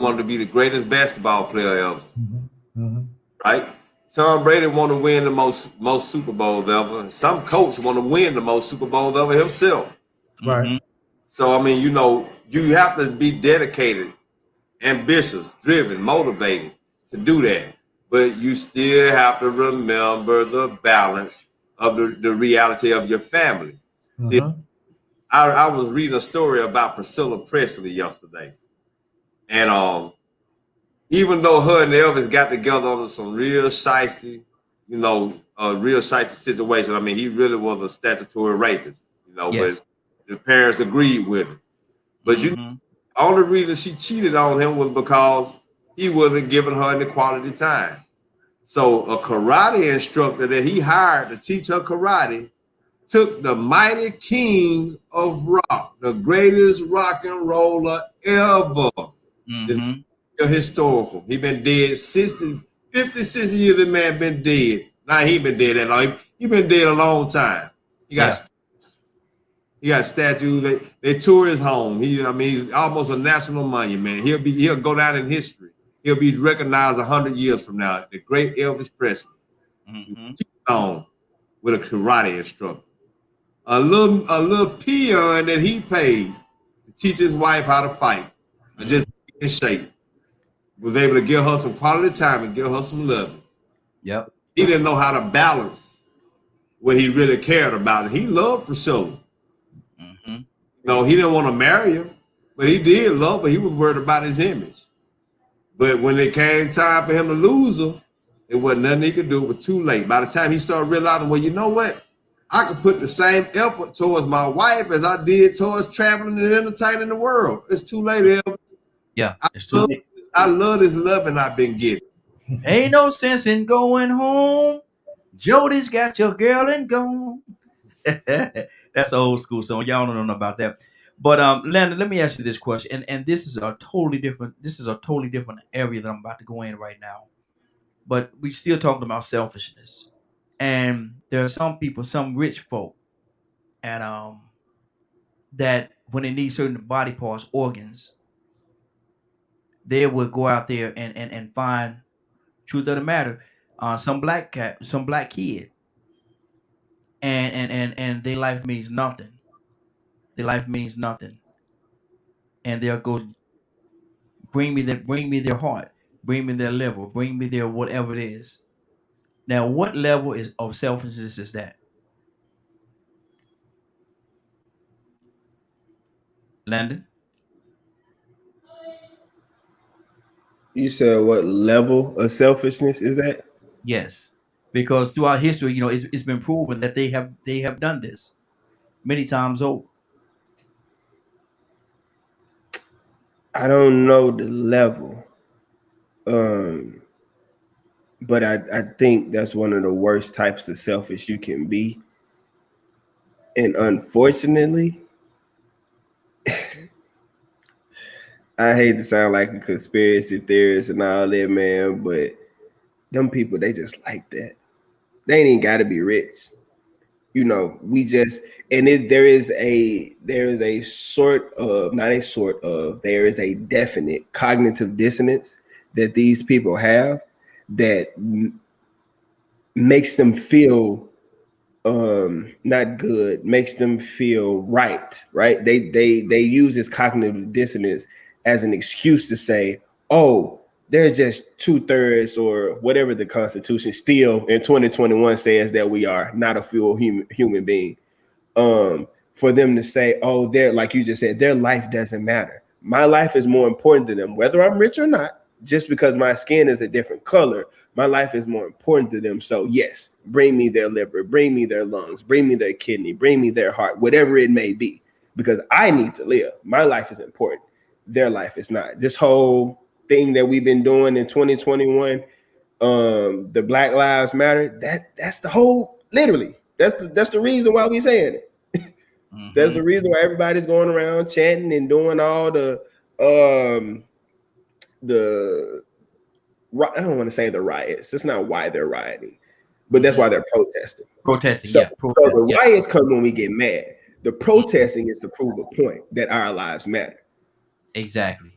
Want to be the greatest basketball player ever. Mm-hmm. Right? Tom Brady want to win the most Super Bowls ever. Some coach want to win the most Super Bowls ever himself. Right. So I mean, you have to be dedicated, ambitious, driven, motivated to do that. But you still have to remember the balance of the reality of your family. Mm-hmm. See, I was reading a story about Priscilla Presley yesterday. And even though her and Elvis got together on some real shiesty, a real shiesty situation, I mean, he really was a statutory rapist, Yes. But the parents agreed with it. But the only reason she cheated on him was because he wasn't giving her any quality time. So a karate instructor that he hired to teach her karate took the mighty king of rock, the greatest rock and roller ever. Mm-hmm. Historical. He been dead 50, 60 years. The man been dead. Now he been dead that long. He been dead a long time. He got statues. They tour his home. He's almost a national monument. He'll go down in history. He'll be recognized 100 years from now. The great Elvis Presley. On with a karate instructor. A little peon that he paid to teach his wife how to fight and just get in shape. Was able to give her some quality time and give her some love. Yep. He didn't know how to balance what he really cared about. And he loved Priscilla. No, he didn't want to marry her, but he did love her. He was worried about his image. But when it came time for him to lose her, it wasn't nothing he could do. It was too late. By the time he started realizing, well, you know what? I could put the same effort towards my wife as I did towards traveling and entertaining the world. It's too late, Elvis. Yeah, it's too late. I love this loving I've been getting. Ain't no sense in going home. Jody's got your girl and gone. That's an old school song. Y'all don't know about that. But Landon, let me ask you this question. And this is a totally different area that I'm about to go in right now. But we still talking about selfishness. And there are some people, some rich folk, and that when they need certain body parts, organs, they would go out there and find, truth of the matter, some black kid, and their life means nothing. Their life means nothing, and they'll go bring me their heart, bring me their liver, bring me their whatever it is. Now, what level of selfishness is that? Landon? You said what level of selfishness is that? Yes, because throughout history, you know, it's been proven that they have done this many times over. I don't know the level. But I think that's one of the worst types of selfish you can be. And unfortunately, I hate to sound like a conspiracy theorist and all that, man, but them people, they just like that. They ain't even got to be rich. You know, we just, and there is a sort of, not a sort of, there is a definite cognitive dissonance that these people have that makes them feel not good, makes them feel right. They use this cognitive dissonance as an excuse to say, oh, they're just 2/3 or whatever the Constitution still in 2021 says that we are, not a full human being. For them to say, oh, they're, like you just said, their life doesn't matter. My life is more important to them, whether I'm rich or not. Just because my skin is a different color, my life is more important to them. So yes, bring me their liver, bring me their lungs, bring me their kidney, bring me their heart, whatever it may be, because I need to live. My life is important. Their life is not. This whole thing that we've been doing in 2021, the Black Lives Matter, that's the whole, literally, that's the reason why we saying it. Mm-hmm. That's the reason why everybody's going around chanting and doing all the I don't want to say the riots. That's not why they're rioting, but that's why they're protesting. So the riots come when we get mad. The protesting is to prove a point that our lives matter. Exactly.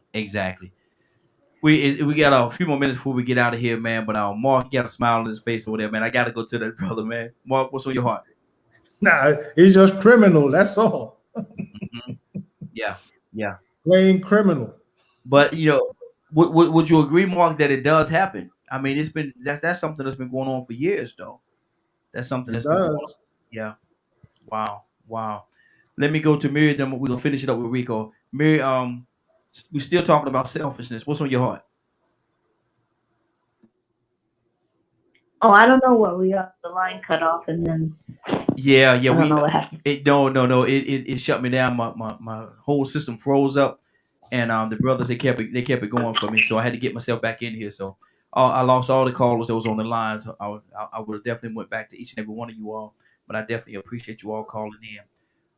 We got a few more minutes before we get out of here, man. But Mark, you got a smile on his face over there, man. I got to go to that brother, man. Mark, what's on your heart? Nah, he's just criminal. That's all. Mm-hmm. Yeah. Plain criminal. But you know, would you agree, Mark, that it does happen? I mean, it's been that's something that's been going on for years, though. That's something that's been going on. Yeah. Wow. Let me go to Mary. Then we're gonna finish it up with Rico. Mary, we're still talking about selfishness. What's on your heart? Oh, I don't know what we are. The line cut off, and then yeah. I don't know what happened. No. It shut me down. My whole system froze up. And the brothers, they kept it going for me, so I had to get myself back in here. So I lost all the callers that was on the lines. I would have definitely went back to each and every one of you all, but I definitely appreciate you all calling in.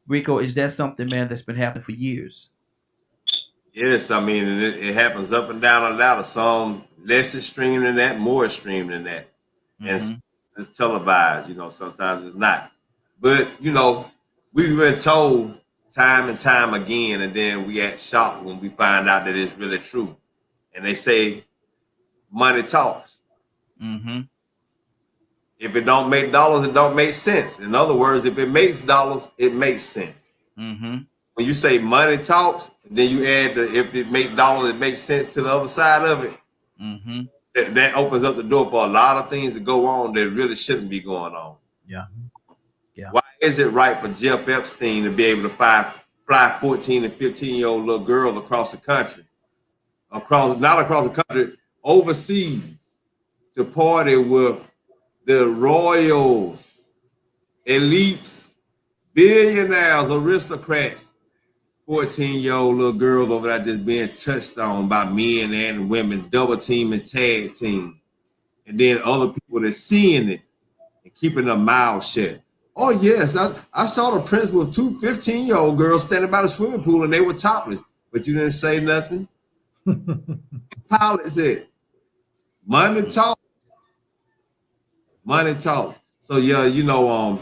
Rico, is that something, man, that's been happening for years? Yes, I mean it happens up and down a ladder. Some less extreme than that, more extreme than that, and it's televised. You know, sometimes it's not, but you know, we've been told time and time again, and then we get shocked when we find out that it's really true. And they say money talks. Mm-hmm. If it don't make dollars, it don't make sense. In other words, if it makes dollars, it makes sense. Mm-hmm. When you say money talks, then you add if it makes dollars, it makes sense to the other side of it. Mm-hmm. That opens up the door for a lot of things to go on that really shouldn't be going on. Yeah. Why is it right for Jeff Epstein to be able to fly 14 and 15-year-old little girls across the country, not across the country, overseas, to party with the royals, elites, billionaires, aristocrats, 14-year-old little girls over there just being touched on by men and women, double team and tag team, and then other people that seeing it and keeping their mouths shut. Oh, yes, I saw the prince with two 15-year-old girls standing by the swimming pool and they were topless, but you didn't say nothing. Pilot said, money talks. Money talks. So, yeah, you know,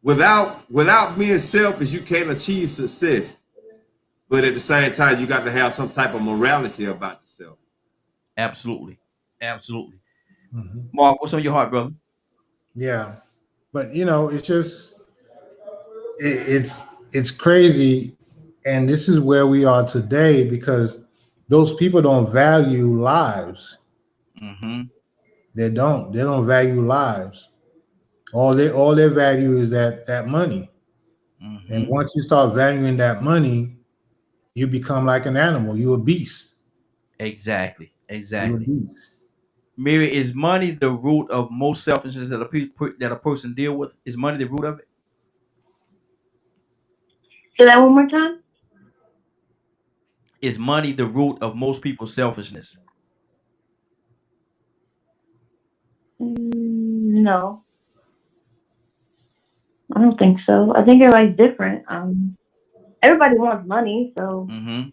without being selfish, you can't achieve success. But at the same time, you got to have some type of morality about yourself. Absolutely. Mm-hmm. Mark, what's on your heart, brother? Yeah. But you know, it's just it's crazy, and this is where we are today because those people don't value lives. Mm-hmm. They don't value lives. All their value is that money. Mm-hmm. And once you start valuing that money, you become like an animal. You're a beast. Exactly. You're a Exactly. beast. Mary, is money the root of most selfishness that a person deal with? Is money the root of it? Say that one more time. Is money the root of most people's selfishness? No, I don't think so. I think everybody's different. Everybody wants money, so Mm-hmm.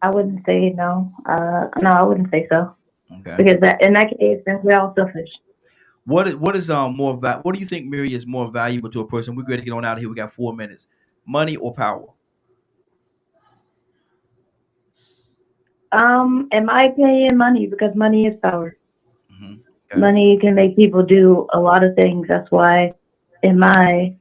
I wouldn't say no. No, I wouldn't say so. Okay. Because in that case, then we're all selfish. What is more what do you think, Mary, is more valuable to a person? We're going to get on out of here. We got 4 minutes. Money or power? In my opinion, money, because money is power. Mm-hmm. Okay. Money can make people do a lot of things. That's why at my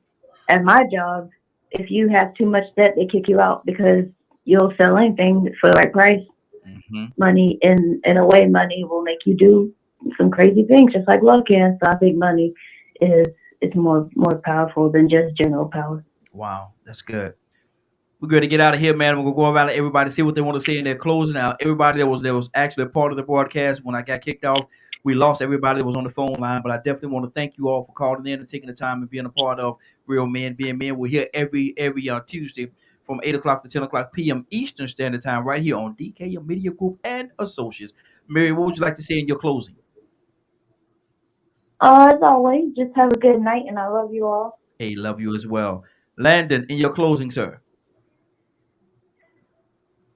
job, if you have too much debt, they kick you out because you'll sell anything for the right price. Mm-hmm. Money, in a way, money will make you do some crazy things, just like love can. So I think money is more powerful than just general power. Wow, that's good. We're going to get out of here, man. We're going to go around to everybody, see what they want to say in their closing. Now, everybody that was actually a part of the broadcast when I got kicked off, we lost everybody that was on the phone line. But I definitely want to thank you all for calling in and taking the time and being a part of Real Men Being Men. We're here every Tuesday from 8 o'clock to 10 o'clock p.m. Eastern Standard Time right here on DK Media Group and Associates. Mary, what would you like to say in your closing? As always, just have a good night, and I love you all. Hey, love you as well. Landon, in your closing, sir.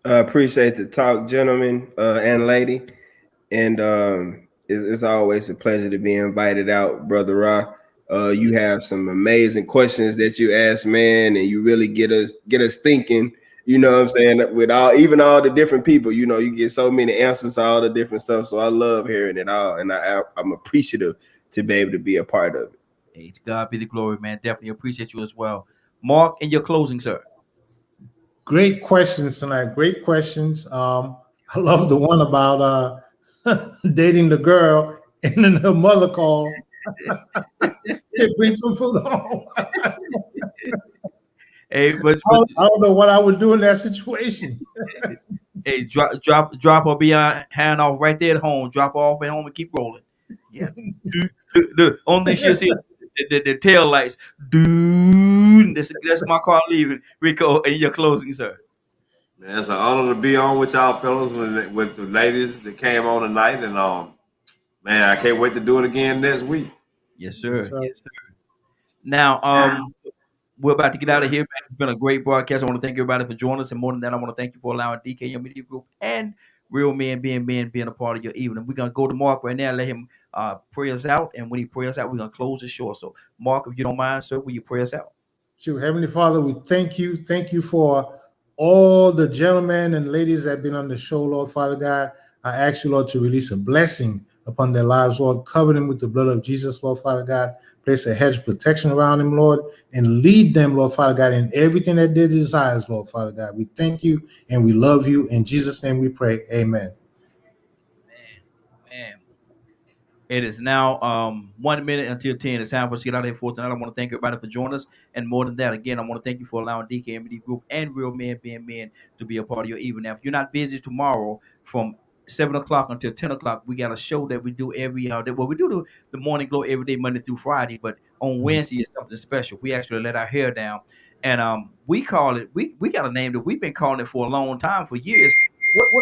Appreciate the talk, gentlemen and lady. And it's always a pleasure to be invited out, Brother Ra. You have some amazing questions that you ask, man, and you really get us thinking. You know what I'm saying? With even all the different people, you know, you get so many answers to all the different stuff. So I love hearing it all, and I'm appreciative to be able to be a part of it. Hey, to God be the glory, man. Definitely appreciate you as well. Mark, in your closing, sir. Great questions tonight. Great questions. I love the one about dating the girl and then her mother called. Bring some food home. Hey, but I don't know what I would do in that situation. Hey, drop her beyond hand off right there at home. Drop her off at home and keep rolling. Yeah. The only thing she'll see the tail lights. Dude, that's my car leaving. Rico, in your closing, sir. Man, it's an honor to be on with y'all fellas with the ladies that came on tonight, and man, I can't wait to do it again next week. Yes, sir. Yes, sir. Now, we're about to get out of here, man. It's been a great broadcast. I want to thank everybody for joining us, and more than that, I want to thank you for allowing DK Media Group and Real Men being a part of your evening. We're gonna go to Mark right now, let him pray us out, and when he prays us out, we're gonna close the show. So, Mark, if you don't mind, sir, will you pray us out? Sure. Heavenly Father, we thank you. Thank you for all the gentlemen and ladies that have been on the show, Lord Father God. I ask you, Lord, to release a blessing upon their lives, Lord. Cover them with the blood of Jesus, Lord Father God. Place a hedge of protection around them, Lord, and lead them, Lord Father God, in everything that they desire, Lord Father God. We thank you and we love you. In Jesus' name we pray. Amen. Man. It is now 1 minute until 10. It's time for us to get out of here for tonight. I want to thank everybody for joining us. And more than that, again, I want to thank you for allowing DK Media Group and Real Men Being Men to be a part of your evening. Now, if you're not busy tomorrow from 7 o'clock until 10 o'clock, we got a show that we do every we do the morning glow every day, Monday through Friday, but on Wednesday is something special. We actually let our hair down, and we call it, we got a name that we've been calling it for a long time, for years.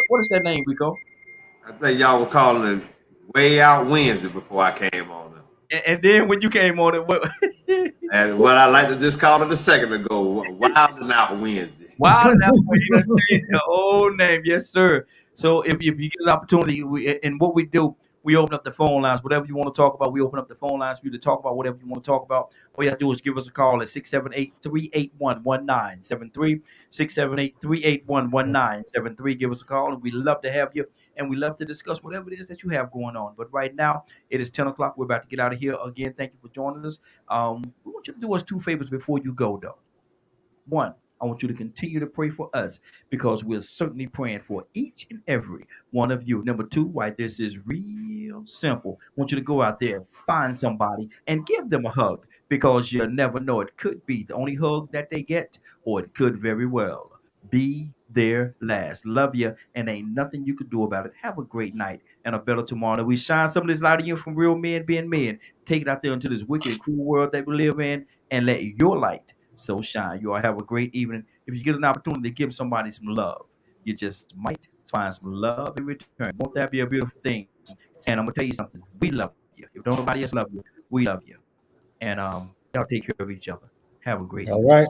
What is that name, Rico? I think y'all were calling it Way Out Wednesday before I came on. And then when you came on it, what? And what I like to just call it a second ago, Wild and Out Wednesday. Wild and Out Wednesday, the old name, yes, sir. So if you get an opportunity, and what we do, we open up the phone lines. Whatever you want to talk about, we open up the phone lines for you to talk about whatever you want to talk about. All you have to do is give us a call at 678-381-1973, 678-381-1973. Give us a call, and we love to have you, and we love to discuss whatever it is that you have going on. But right now, it is 10 o'clock. We're about to get out of here. Again, thank you for joining us. We want you to do us two favors before you go, though. One, I want you to continue to pray for us, because we're certainly praying for each and every one of you. Number two, why this is real simple. I want you to go out there, find somebody, and give them a hug, because you'll never know. It could be the only hug that they get, or it could very well be their last. Love you, and ain't nothing you can do about it. Have a great night and a better tomorrow. And we shine some of this light in you from real men being men. Take it out there into this wicked and cruel world that we live in, and let your light so shine. You all have a great evening. If you get an opportunity to give somebody some love, you just might find some love in return. Won't that be a beautiful thing? And I'm gonna tell you something. We love you. If nobody else love you, we love you. And y'all take care of each other. Have a great All right.